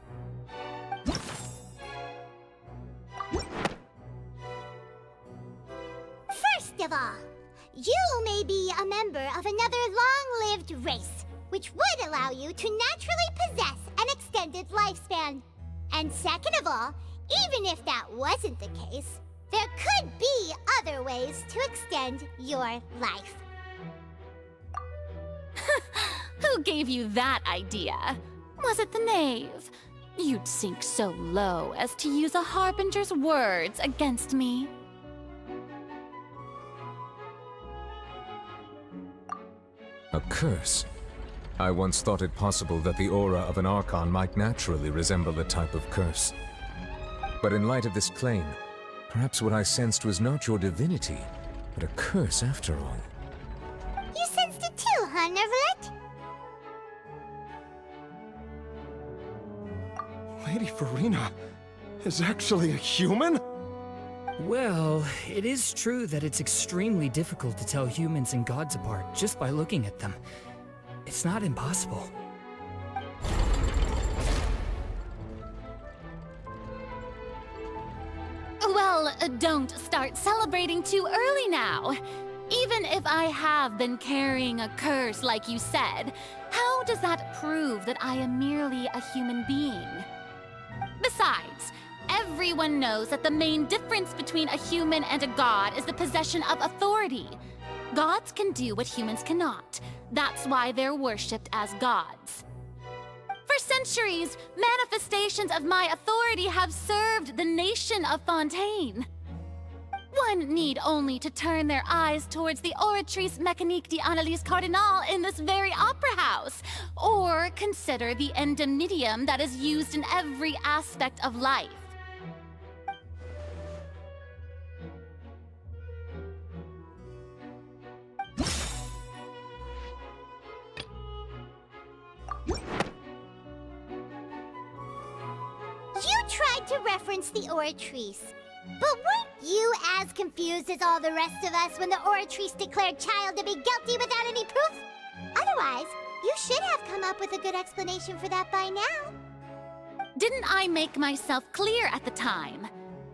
First of all, you may be a member of another long-lived race, which would allow you to naturally possess an extended lifespan. And second of all, even if that wasn't the case, there could be other ways to extend your life. Who gave you that idea? Was it the knave? You'd sink so low as to use a harbinger's words against me. A curse? I once thought it possible that the aura of an Archon might naturally resemble a type of curse. But in light of this claim, perhaps what I sensed was not your divinity, but a curse after all. You sensed it too, huh, Neverlet? Lady Farina is actually a human? Well, it is true that it's extremely difficult to tell humans and gods apart just by looking at them. It's not impossible. Well, don't start celebrating too early now. Even if I have been carrying a curse like you said, how does that prove that I am merely a human being? Besides, everyone knows that the main difference between a human and a god is the possession of authority. Gods can do what humans cannot. That's why they're worshipped as gods. For centuries, manifestations of my authority have served the nation of Fontaine. One need only to turn their eyes towards the Oratrice Mécanique d'Analyse Cardinal in this very opera house, or consider the endemnitium that is used in every aspect of life. You tried to reference the Oratrice, but weren't you as confused as all the rest of us when the Oratrice declared Child to be guilty without any proof? Otherwise, you should have come up with a good explanation for that by now. Didn't I make myself clear at the time?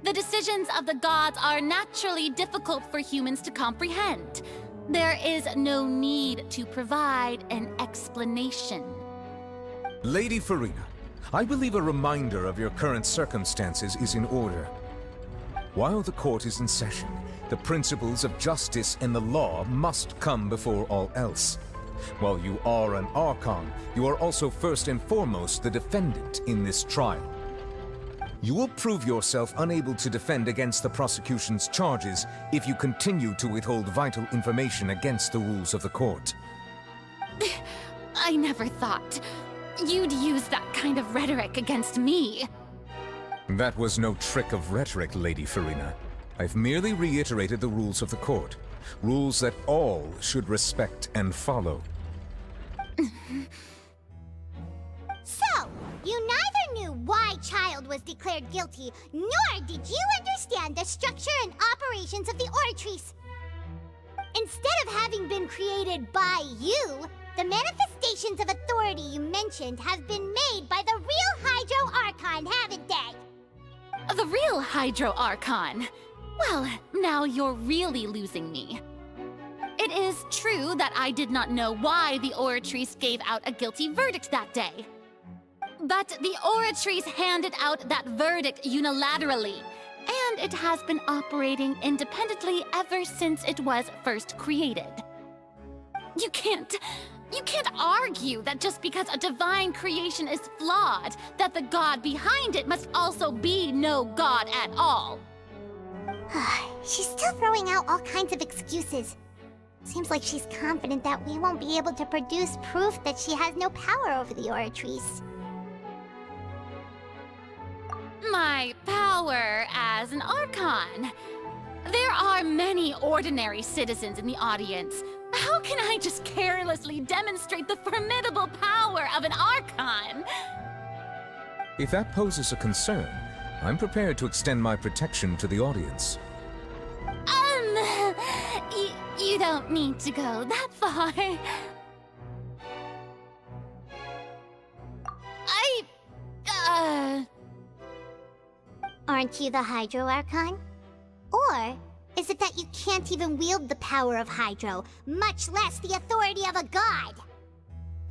The decisions of the gods are naturally difficult for humans to comprehend. There is no need to provide an explanation. Lady Farina, I believe a reminder of your current circumstances is in order. While the court is in session, the principles of justice and the law must come before all else. While you are an Archon, you are also first and foremost the defendant in this trial. You will prove yourself unable to defend against the prosecution's charges if you continue to withhold vital information against the rules of the court. I never thought you'd use that kind of rhetoric against me. That was no trick of rhetoric, Lady Farina. I've merely reiterated the rules of the court. Rules that all should respect and follow. So, you neither knew why Child was declared guilty, nor did you understand the structure and operations of the Oratrice. Instead of having been created by you, the manifestations of authority you mentioned have been made by the real Hydro Archon, haven't they? The real Hydro Archon? Well, now you're really losing me. It is true that I did not know why the Oratrice gave out a guilty verdict that day. But the Oratrice handed out that verdict unilaterally, and it has been operating independently ever since it was first created. You can't argue that just because a divine creation is flawed, that the god behind it must also be no god at all. She's still throwing out all kinds of excuses. Seems like she's confident that we won't be able to produce proof that she has no power over the Oratrice. My power as an Archon. There are many ordinary citizens in the audience. How can I just carelessly demonstrate the formidable power of an Archon? If that poses a concern, I'm prepared to extend my protection to the audience. You You don't need to go that far. Aren't you the Hydro Archon? Or is it that you can't even wield the power of Hydro, much less the authority of a god?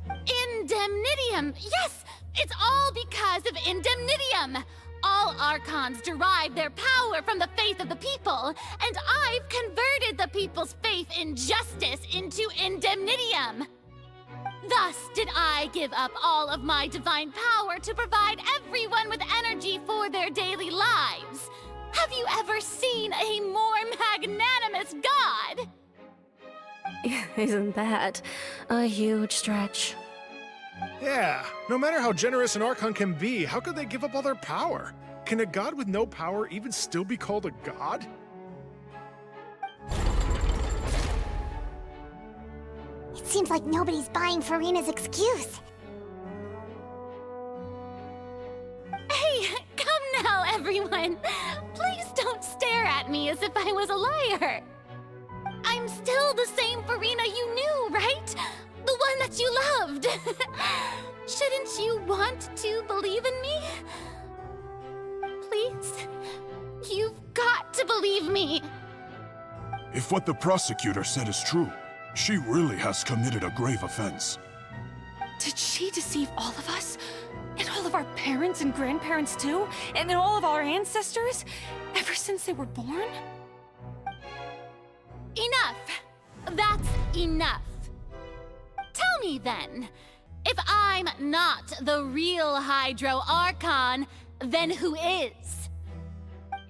Indemnitium! Yes! It's all because of Indemnitium! All Archons derive their power from the faith of the people, and I've converted the people's faith in justice into Indemnitium! Thus did I give up all of my divine power to provide everyone with energy for their daily lives. Have you ever seen a more magnanimous god? Isn't that a huge stretch? Yeah, no matter how generous an Archon can be, how could they give up all their power? Can a god with no power even still be called a god? It seems like nobody's buying Furina's excuse. Hey, come now, everyone! Please don't stare at me as if I was a liar! I'm still the same Furina you knew, right? The one that you loved! Shouldn't you want to believe in me? Please? You've got to believe me! If what the prosecutor said is true, she really has committed a grave offense. Did she deceive all of us? And all of our parents and grandparents too? And all of our ancestors? Ever since they were born? Enough! That's enough! Tell me then, if I'm not the real Hydro Archon, then who is?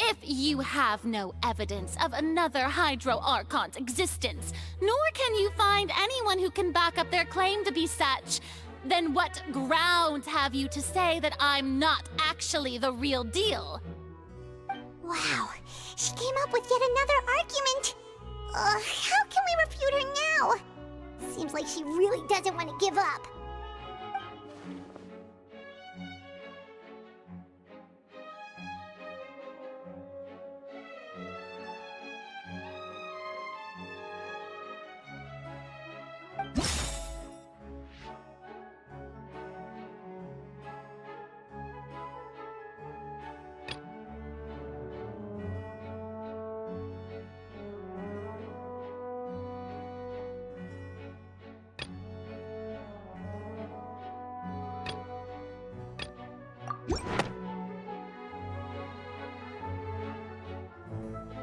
If you have no evidence of another Hydro Archon's existence, nor can you find anyone who can back up their claim to be such, then what grounds have you to say that I'm not actually the real deal? Wow, she came up with yet another argument. How can we refute her now? Seems like she really doesn't want to give up.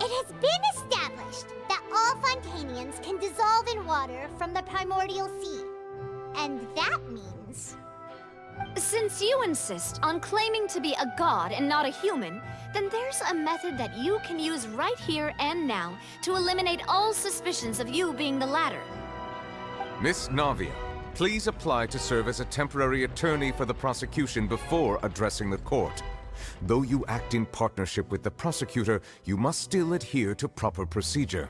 It has been established that all Fontanians can dissolve in water from the primordial sea. And that means... Since you insist on claiming to be a god and not a human, then there's a method that you can use right here and now to eliminate all suspicions of you being the latter. Miss Navia, please apply to serve as a temporary attorney for the prosecution before addressing the court. Though you act in partnership with the prosecutor, you must still adhere to proper procedure.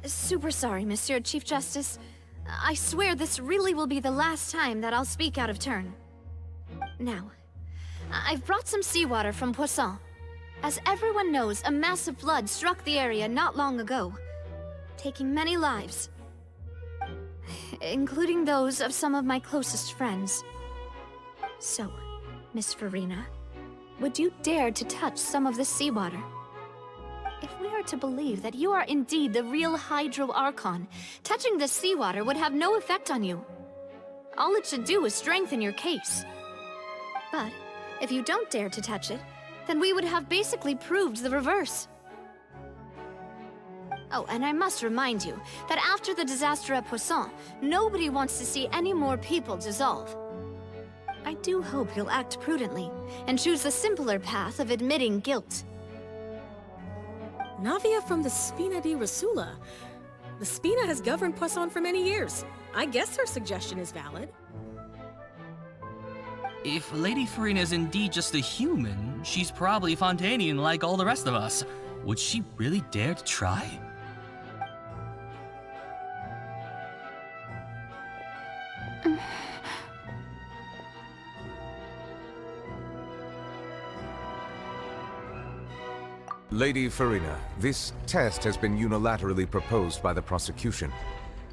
Super sorry, Monsieur Chief Justice. I swear this really will be the last time that I'll speak out of turn. Now, I've brought some seawater from Poisson. As everyone knows, a massive flood struck the area not long ago, taking many lives, including those of some of my closest friends. So, Miss Furina, would you dare to touch some of this seawater? If we are to believe that you are indeed the real Hydro Archon, touching this seawater would have no effect on you. All it should do is strengthen your case. But if you don't dare to touch it, then we would have basically proved the reverse. Oh, and I must remind you that after the disaster at Poisson, nobody wants to see any more people dissolve. I do hope you'll act prudently and choose the simpler path of admitting guilt. Navia from the Spina di Rasula. The Spina has governed Poisson for many years. I guess her suggestion is valid. If Lady Furina is indeed just a human, she's probably Fontanian like all the rest of us. Would she really dare to try? Lady Farina, this test has been unilaterally proposed by the prosecution.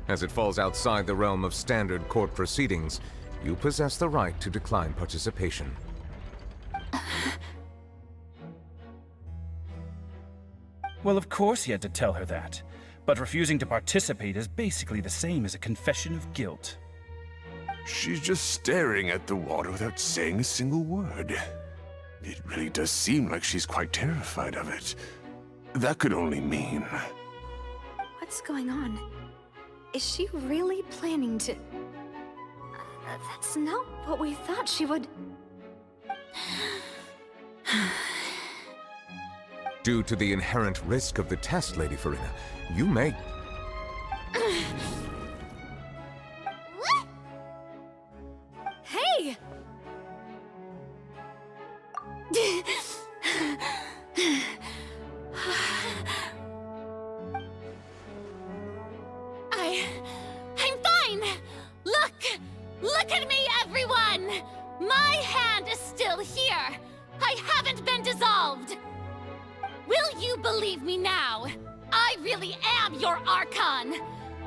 As it falls outside the realm of standard court proceedings, you possess the right to decline participation. Well, of course he had to tell her that. But refusing to participate is basically the same as a confession of guilt. She's just staring at the water without saying a single word. It really does seem like she's quite terrified of it. That could only mean... What's going on? Is she really planning to... That's not what we thought she would... Due to the inherent risk of the test, Lady Farina, you may... Hey! I'm fine! Look at me, everyone! My hand is still here! I haven't been dissolved! Will you believe me now? I really am your Archon!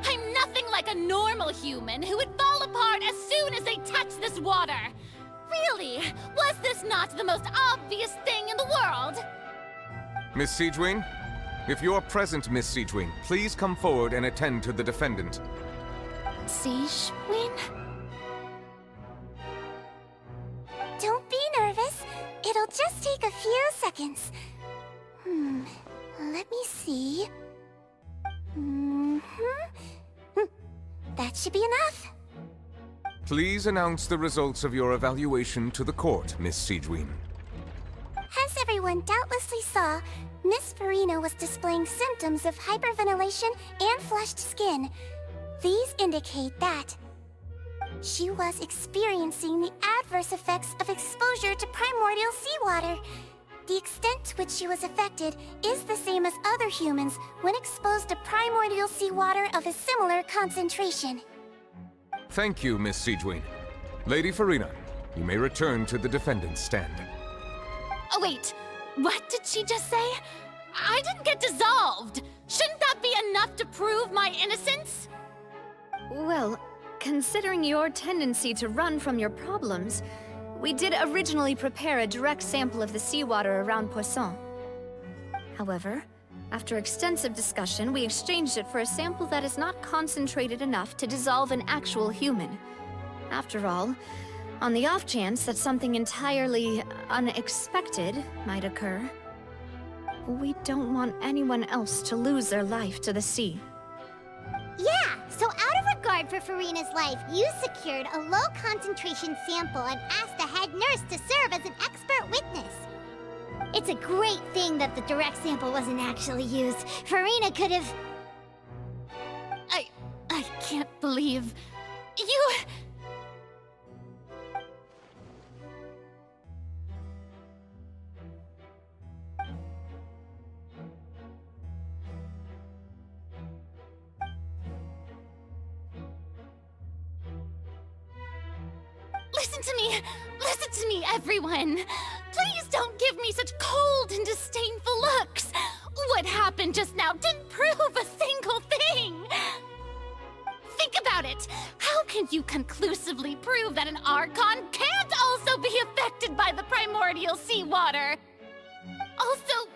I'm nothing like a normal human who would fall apart as soon as they touch this water! Really? Was this not the most obvious thing in the world? Miss Siegewin? If you're present, Miss Siegewin, please come forward and attend to the defendant. Siegewin? Don't be nervous. It'll just take a few seconds. Let me see. That should be enough. Please announce the results of your evaluation to the court, Miss Siegewin. As everyone doubtlessly saw, Miss Farina was displaying symptoms of hyperventilation and flushed skin. These indicate that she was experiencing the adverse effects of exposure to primordial seawater. The extent to which she was affected is the same as other humans when exposed to primordial seawater of a similar concentration. Thank you, Miss Siegewin. Lady Farina, you may return to the defendant's stand. Oh, wait. What did she just say? I didn't get dissolved! Shouldn't that be enough to prove my innocence? Well, considering your tendency to run from your problems, we did originally prepare a direct sample of the seawater around Poisson. However, after extensive discussion, we exchanged it for a sample that is not concentrated enough to dissolve an actual human. After all, on the off chance that something entirely unexpected might occur, we don't want anyone else to lose their life to the sea. Yeah, so out of regard for Farina's life, you secured a low-concentration sample and asked the head nurse to serve as an expert witness. It's a great thing that the direct sample wasn't actually used. Farina could have... I can't believe... you... Listen to me, everyone! Please don't give me such cold and disdainful looks! What happened just now didn't prove a single thing! Think about it! How can you conclusively prove that an Archon can't also be affected by the primordial seawater? Also,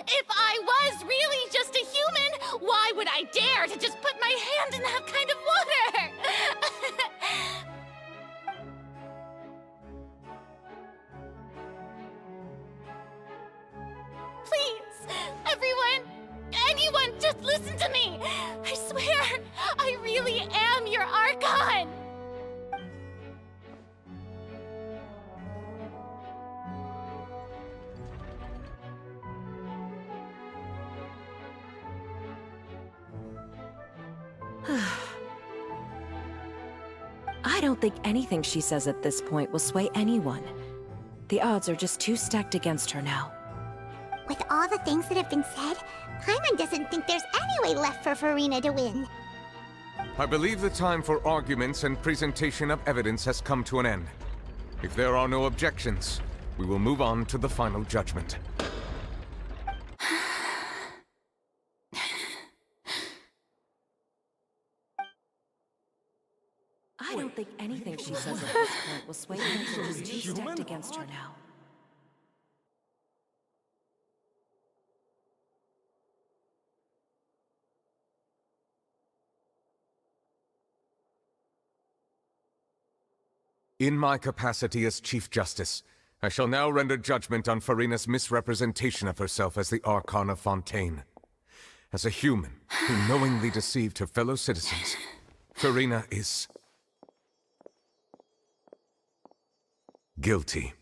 if I was really just a human, why would I dare to just put my hand in that kind of water? Please, everyone, anyone, just listen to me! I swear, I really am your Archon! I don't think anything she says at this point will sway anyone. The odds are just too stacked against her now. With all the things that have been said, Paimon doesn't think there's any way left for Farina to win. I believe the time for arguments and presentation of evidence has come to an end. If there are no objections, we will move on to the final judgment. I don't think anything she says at this point will sway anyone who's too stacked against her now. In my capacity as Chief Justice, I shall now render judgment on Farina's misrepresentation of herself as the Archon of Fontaine. As a human who knowingly deceived her fellow citizens, Farina is guilty.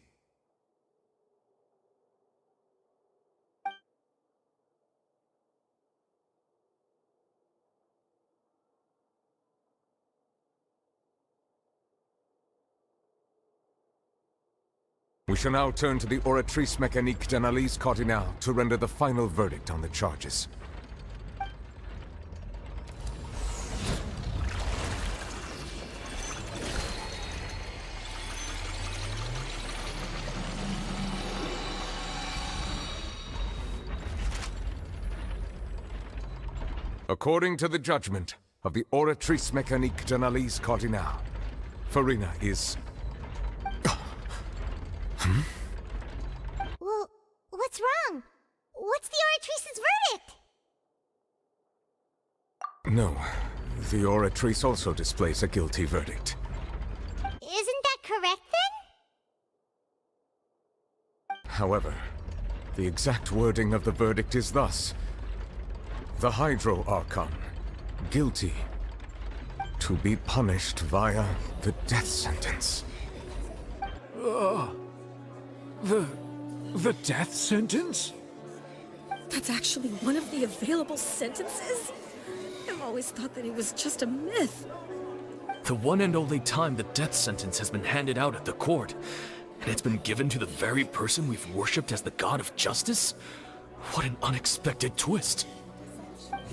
We shall now turn to the Oratrice Mécanique d'Analyse Cardinale to render the final verdict on the charges. According to the judgment of the Oratrice Mécanique d'Analyse Cardinale, Farina is... Well, what's wrong? What's the Oratrice's verdict? No, the Oratrice also displays a guilty verdict. Isn't that correct then? However, the exact wording of the verdict is thus: the Hydro Archon, guilty, to be punished via the death sentence. The death sentence? That's actually one of the available sentences? I've always thought that it was just a myth. The one and only time the death sentence has been handed out at the court, and it's been given to the very person we've worshipped as the god of justice? What an unexpected twist.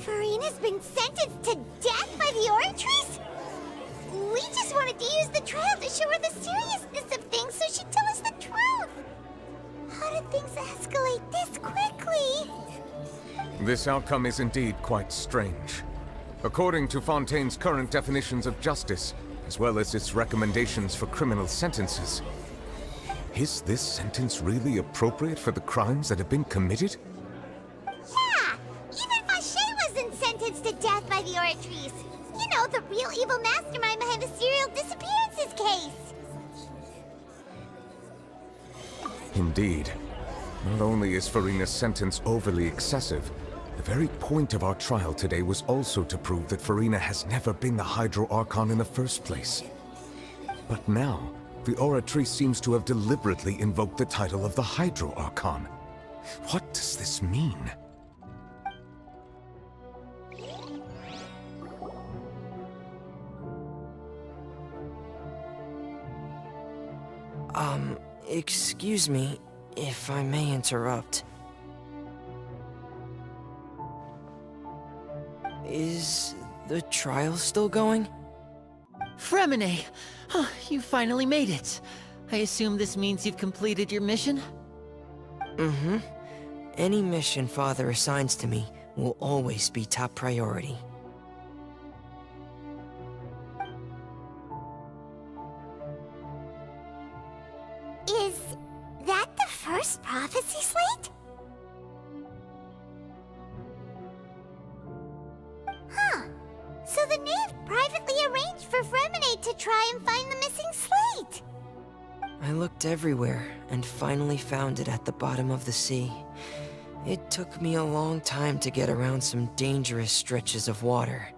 Farina's been sentenced to death by the Oratrice? We just wanted to use the trial to show her the seriousness of things so she'd tell us the truth. How did things escalate this quickly? This outcome is indeed quite strange. According to Fontaine's current definitions of justice, as well as its recommendations for criminal sentences, is this sentence really appropriate for the crimes that have been committed? Yeah! Even Fauché wasn't sentenced to death by the Oratrice. You know, the real evil mastermind behind the serial disappearances case. Indeed. Not only is Farina's sentence overly excessive, the very point of our trial today was also to prove that Farina has never been the Hydro Archon in the first place. But now, the Oratrice seems to have deliberately invoked the title of the Hydro Archon. What does this mean? Excuse me, if I may interrupt. Is the trial still going? Fremine! Oh, you finally made it. I assume this means you've completed your mission? Mm-hmm. Any mission Father assigns to me will always be top priority. Is that the first prophecy slate? Huh. So the knave privately arranged for Fremine to try and find the missing slate. I looked everywhere and finally found it at the bottom of the sea. It took me a long time to get around some dangerous stretches of water.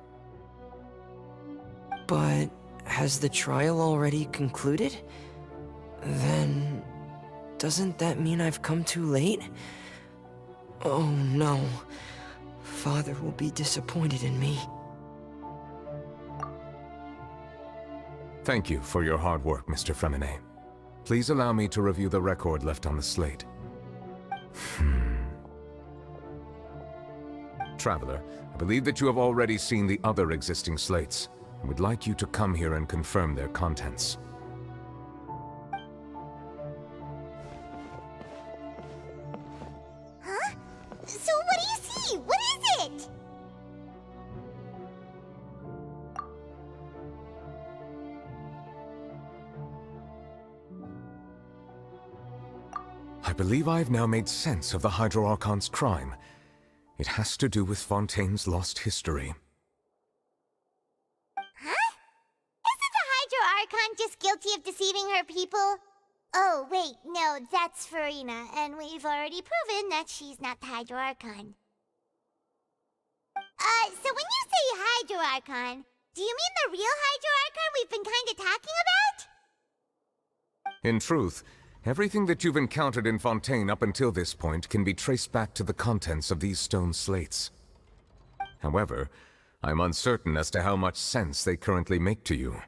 But has the trial already concluded? Then, doesn't that mean I've come too late? Oh no. Father will be disappointed in me. Thank you for your hard work, Mr. Fremine. Please allow me to review the record left on the slate. Traveler, I believe that you have already seen the other existing slates, and would like you to come here and confirm their contents. Huh? So what do you see? What is it? I believe I've now made sense of the Hydro Archon's crime. It has to do with Fontaine's lost history. Huh? Isn't the Hydro Archon just guilty of deceiving her people? Oh, wait, no, that's Farina, and we've already proven that she's not the Hydro Archon. So when you say Hydro Archon, do you mean the real Hydro Archon we've been kinda talking about? In truth, everything that you've encountered in Fontaine up until this point can be traced back to the contents of these stone slates. However, I'm uncertain as to how much sense they currently make to you.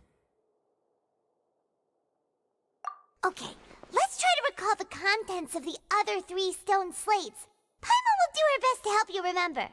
Okay, let's try to recall the contents of the other 3 stone slates. Paimon will do her best to help you remember.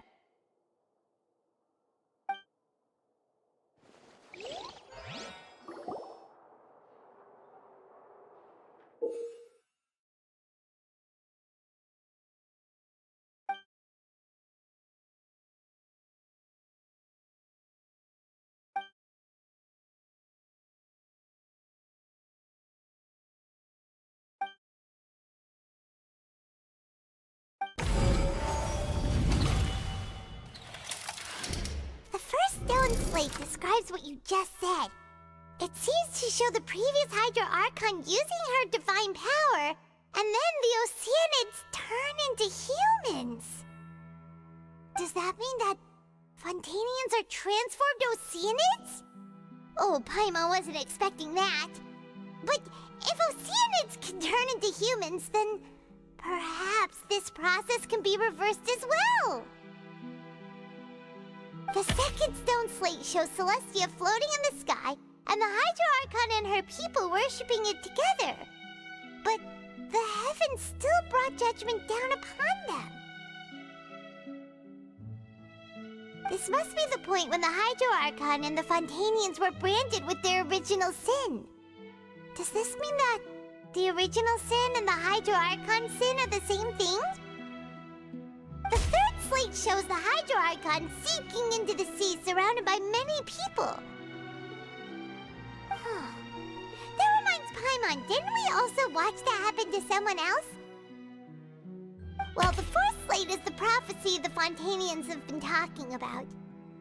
The first stone slate describes what you just said. It seems to show the previous Hydro Archon using her divine power, and then the Oceanids turn into humans. Does that mean that Fontanians are transformed Oceanids? Oh, Paimon wasn't expecting that. But if Oceanids can turn into humans, then perhaps this process can be reversed as well. The second stone slate shows Celestia floating in the sky, and the Hydro Archon and her people worshipping it together. But the heavens still brought judgment down upon them. This must be the point when the Hydro Archon and the Fontanians were branded with their original sin. Does this mean that the original sin and the Hydro Archon sin are the same thing? The third slate shows the Hydro Archon sinking into the sea surrounded by many people. That reminds Paimon, didn't we also watch that happen to someone else? Well, the fourth slate is the prophecy the Fontanians have been talking about.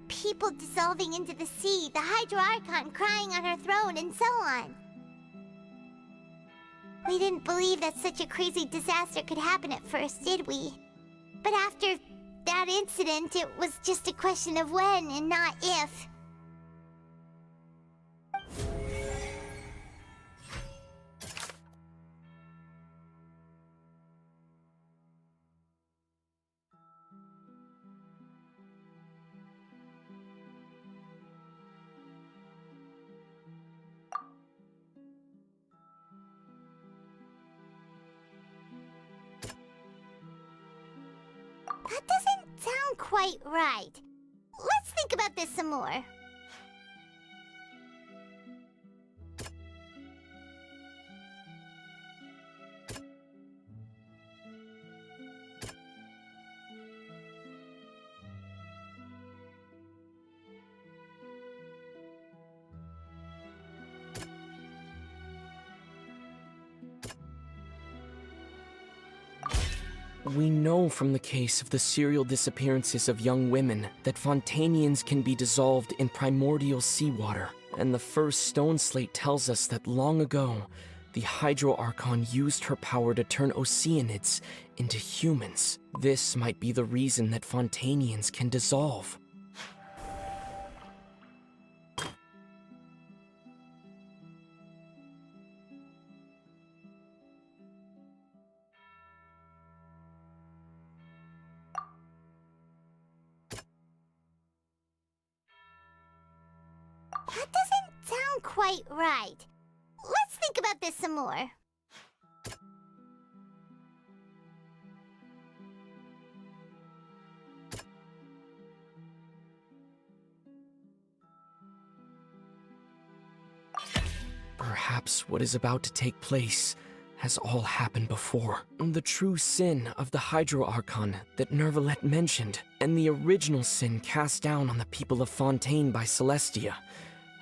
People dissolving into the sea, the Hydro Archon crying on her throne, and so on. We didn't believe that such a crazy disaster could happen at first, did we? But after that incident, it was just a question of when and not if. That doesn't sound quite right. Let's think about this some more. We know from the case of the serial disappearances of young women that Fontanians can be dissolved in primordial seawater. And the first stone slate tells us that long ago, the Hydro Archon used her power to turn Oceanids into humans. This might be the reason that Fontanians can dissolve. That doesn't sound quite right. Let's think about this some more. Perhaps what is about to take place has all happened before. The true sin of the Hydro Archon that Nervalet mentioned, and the original sin cast down on the people of Fontaine by Celestia,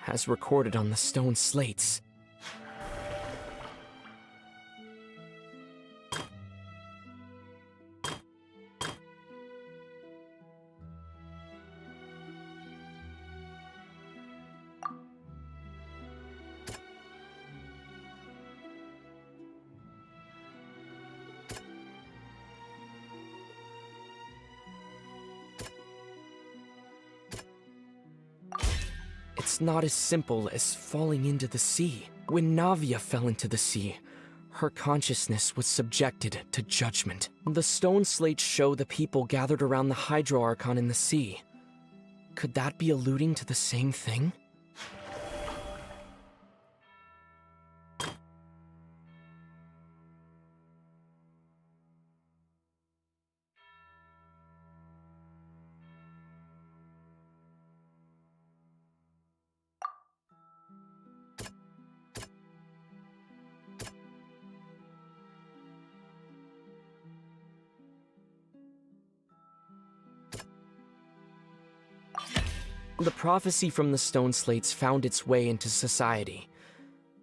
as recorded on the stone slates. It's not as simple as falling into the sea. When Navia fell into the sea, her consciousness was subjected to judgment. The stone slates show the people gathered around the Hydro Archon in the sea. Could that be alluding to the same thing? The prophecy from the stone slates found its way into society,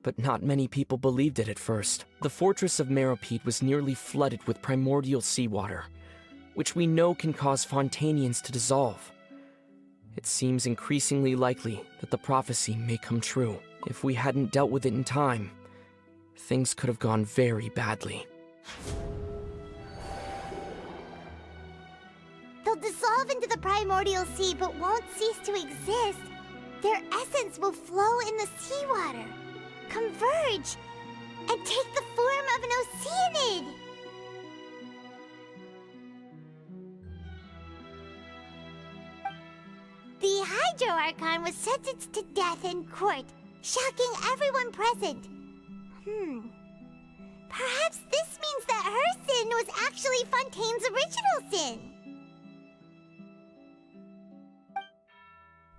but not many people believed it at first. The fortress of Meropide was nearly flooded with primordial seawater, which we know can cause Fontanians to dissolve. It seems increasingly likely that the prophecy may come true. If we hadn't dealt with it in time, things could have gone very badly. They'll dissolve into the primordial sea but won't cease to exist. Their essence will flow in the seawater, converge, and take the form of an Oceanid. The Hydro Archon was sentenced to death in court, shocking everyone present. Perhaps this means that her sin was actually Fontaine's original sin.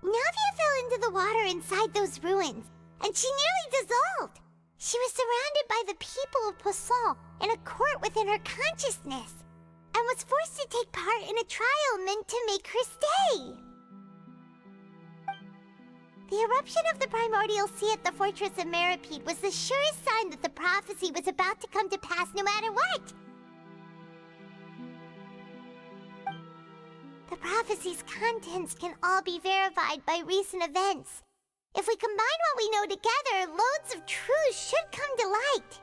Navia fell into the water inside those ruins, and she nearly dissolved. She was surrounded by the people of Poisson in a court within her consciousness, and was forced to take part in a trial meant to make her stay. The eruption of the primordial sea at the fortress of Meropide was the surest sign that the prophecy was about to come to pass no matter what. The prophecy's contents can all be verified by recent events. If we combine what we know together, loads of truths should come to light.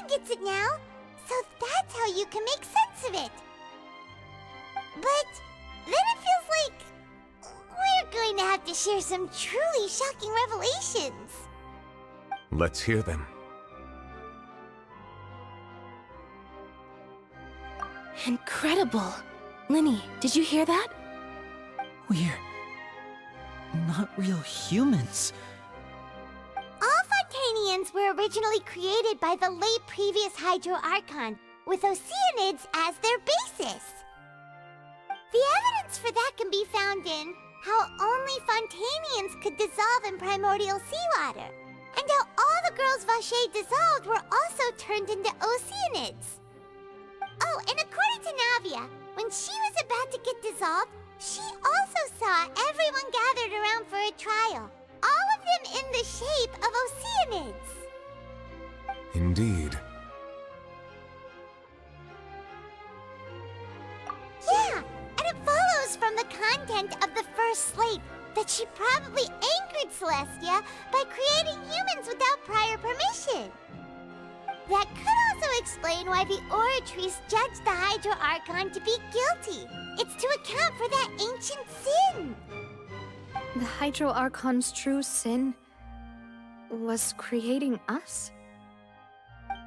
Gets it now, so that's how you can make sense of it. But then it feels like we're going to have to share some truly shocking revelations. Let's hear them. Incredible! Linny, did you hear that? We're not real humans. All Fontanians were originally created by the late previous Hydro Archon, with Oceanids as their basis. The evidence for that can be found in how only Fontanians could dissolve in primordial seawater, and how all the girls Vacher dissolved were also turned into Oceanids. Oh, and according to Navia, when she was about to get dissolved, she also saw everyone gathered around for a trial. All of them in the shape of Oceanids. Indeed. Yeah, and it follows from the content of the first slate that she probably angered Celestia by creating humans without prior permission. That could also explain why the Oratrice judged the Hydro Archon to be guilty. It's to account for that ancient sin. The Hydro Archon's true sin was creating us?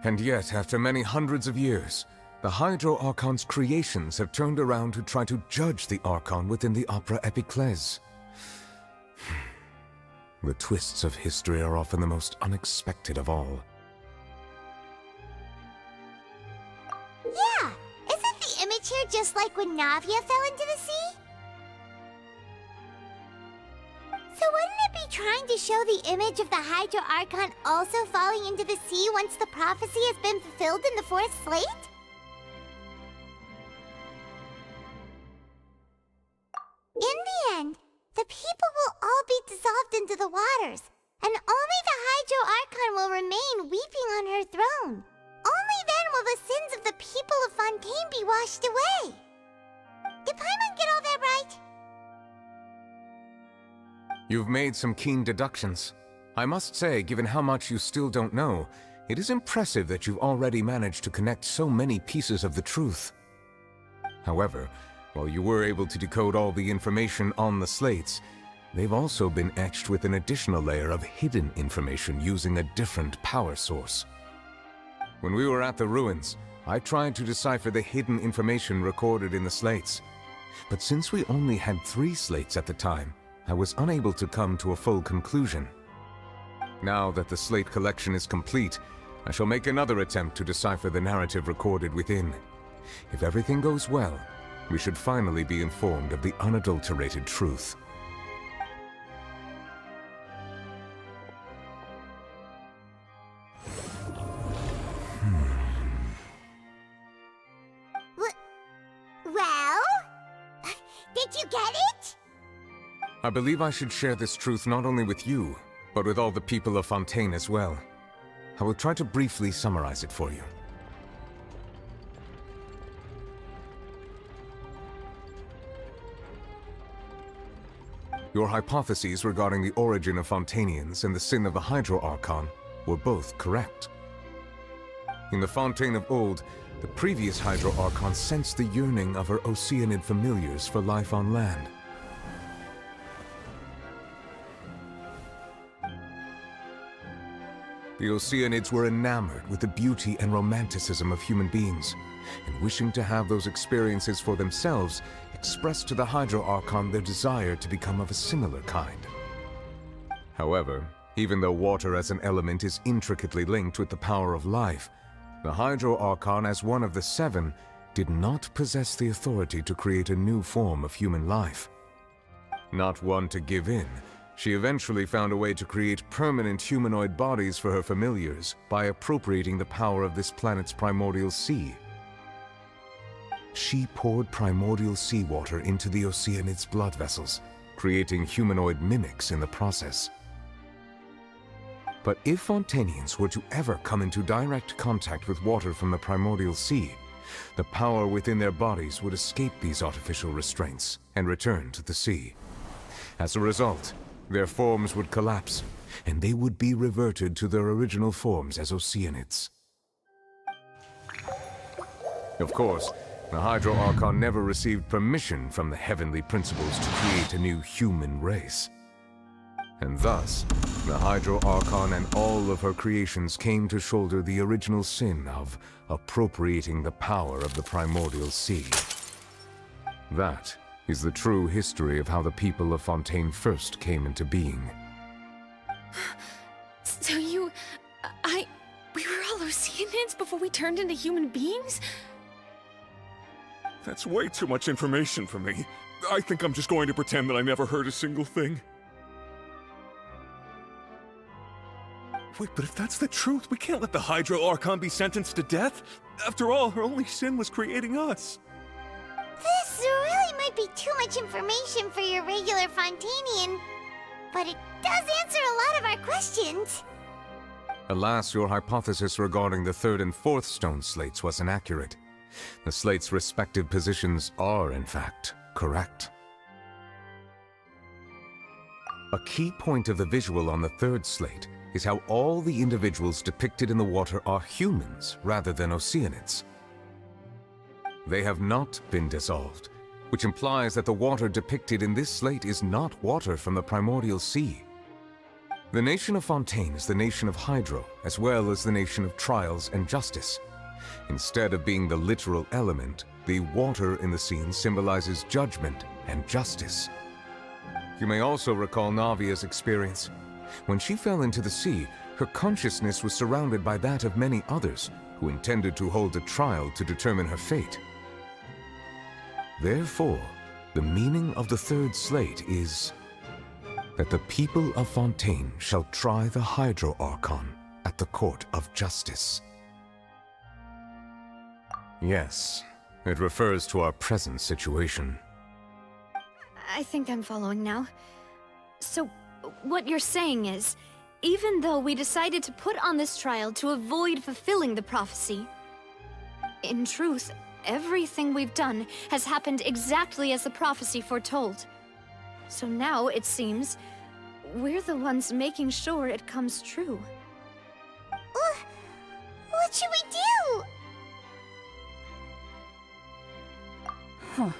And yet, after many hundreds of years, the Hydro Archon's creations have turned around to try to judge the Archon within the Opera Epiclese. The twists of history are often the most unexpected of all. Yeah, isn't the image here just like when Navia fell into the sea? So wouldn't it be trying to show the image of the Hydro Archon also falling into the sea once the prophecy has been fulfilled in the fourth slate? In the end, the people will all be dissolved into the waters, and only the Hydro You've made some keen deductions. I must say, given how much you still don't know, it is impressive that you've already managed to connect so many pieces of the truth. However, while you were able to decode all the information on the slates, they've also been etched with an additional layer of hidden information using a different power source. When we were at the ruins, I tried to decipher the hidden information recorded in the slates. But since we only had 3 slates at the time, I was unable to come to a full conclusion. Now that the slate collection is complete, I shall make another attempt to decipher the narrative recorded within. If everything goes well, we should finally be informed of the unadulterated truth. Well? Did you get it? I believe I should share this truth not only with you, but with all the people of Fontaine as well. I will try to briefly summarize it for you. Your hypotheses regarding the origin of Fontainians and the sin of the Hydro Archon were both correct. In the Fontaine of old, the previous Hydro Archon sensed the yearning of her Oceanid familiars for life on land. The Oceanids were enamored with the beauty and romanticism of human beings, and wishing to have those experiences for themselves, expressed to the Hydro Archon their desire to become of a similar kind. However, even though water as an element is intricately linked with the power of life, the Hydro Archon, as one of the 7, did not possess the authority to create a new form of human life. Not one to give in, she eventually found a way to create permanent humanoid bodies for her familiars by appropriating the power of this planet's primordial sea. She poured primordial seawater into the Oceanids' blood vessels, creating humanoid mimics in the process. But if Fontainians were to ever come into direct contact with water from the primordial sea, the power within their bodies would escape these artificial restraints and return to the sea. As a result, their forms would collapse, and they would be reverted to their original forms as Oceanids. Of course, the Hydro Archon never received permission from the heavenly principles to create a new human race. And thus, the Hydro Archon and all of her creations came to shoulder the original sin of appropriating the power of the primordial sea. That is the true history of how the people of Fontaine first came into being. So we were all Oceanids before we turned into human beings? That's way too much information for me. I think I'm just going to pretend that I never heard a single thing. Wait, but if that's the truth, we can't let the Hydro Archon be sentenced to death. After all, her only sin was creating us. This really might be too much information for your regular Fontainian, but it does answer a lot of our questions. Alas, your hypothesis regarding the 3rd and 4th stone slates was inaccurate. The slates' respective positions are, in fact, correct. A key point of the visual on the 3rd slate is how all the individuals depicted in the water are humans rather than Oceanids. They have not been dissolved, which implies that the water depicted in this slate is not water from the primordial sea. The nation of Fontaine is the nation of Hydro, as well as the nation of trials and justice. Instead of being the literal element, the water in the scene symbolizes judgment and justice. You may also recall Navia's experience. When she fell into the sea, her consciousness was surrounded by that of many others who intended to hold a trial to determine her fate. Therefore, the meaning of the 3rd slate is that the people of Fontaine shall try the Hydro Archon at the court of justice. Yes, it refers to our present situation. I think I'm following now. So, what you're saying is, even though we decided to put on this trial to avoid fulfilling the prophecy, in truth, everything we've done has happened exactly as the prophecy foretold. So now, it seems, we're the ones making sure it comes true. What should we do? Huh.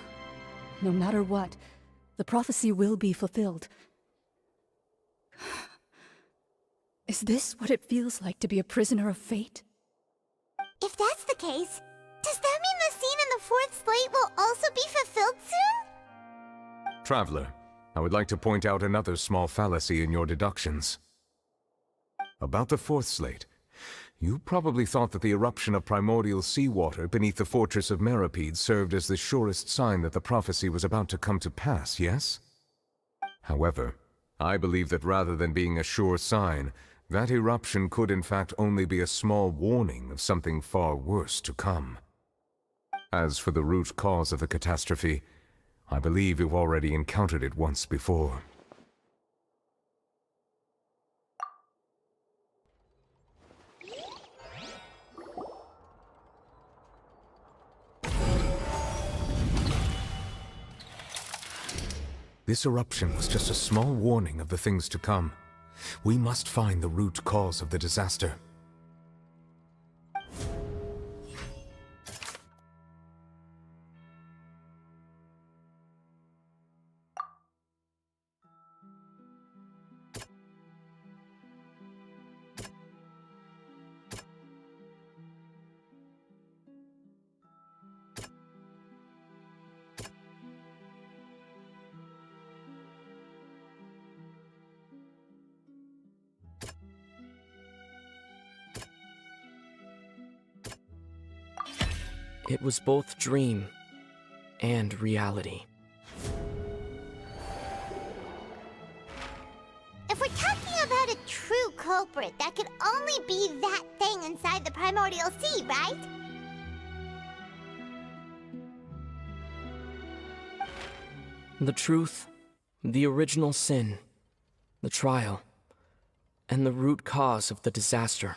No matter what, the prophecy will be fulfilled. Is this what it feels like to be a prisoner of fate? If that's the case, does that mean the scene in the fourth slate will also be fulfilled soon? Traveler, I would like to point out another small fallacy in your deductions. About the fourth slate, you probably thought that the eruption of primordial seawater beneath the fortress of Meripede served as the surest sign that the prophecy was about to come to pass, yes? However, I believe that rather than being a sure sign, that eruption could in fact only be a small warning of something far worse to come. As for the root cause of the catastrophe, I believe you've already encountered it once before. This eruption was just a small warning of the things to come. We must find the root cause of the disaster. It was both dream and reality. If we're talking about a true culprit, that could only be that thing inside the primordial sea, right? The truth, the original sin, the trial, and the root cause of the disaster.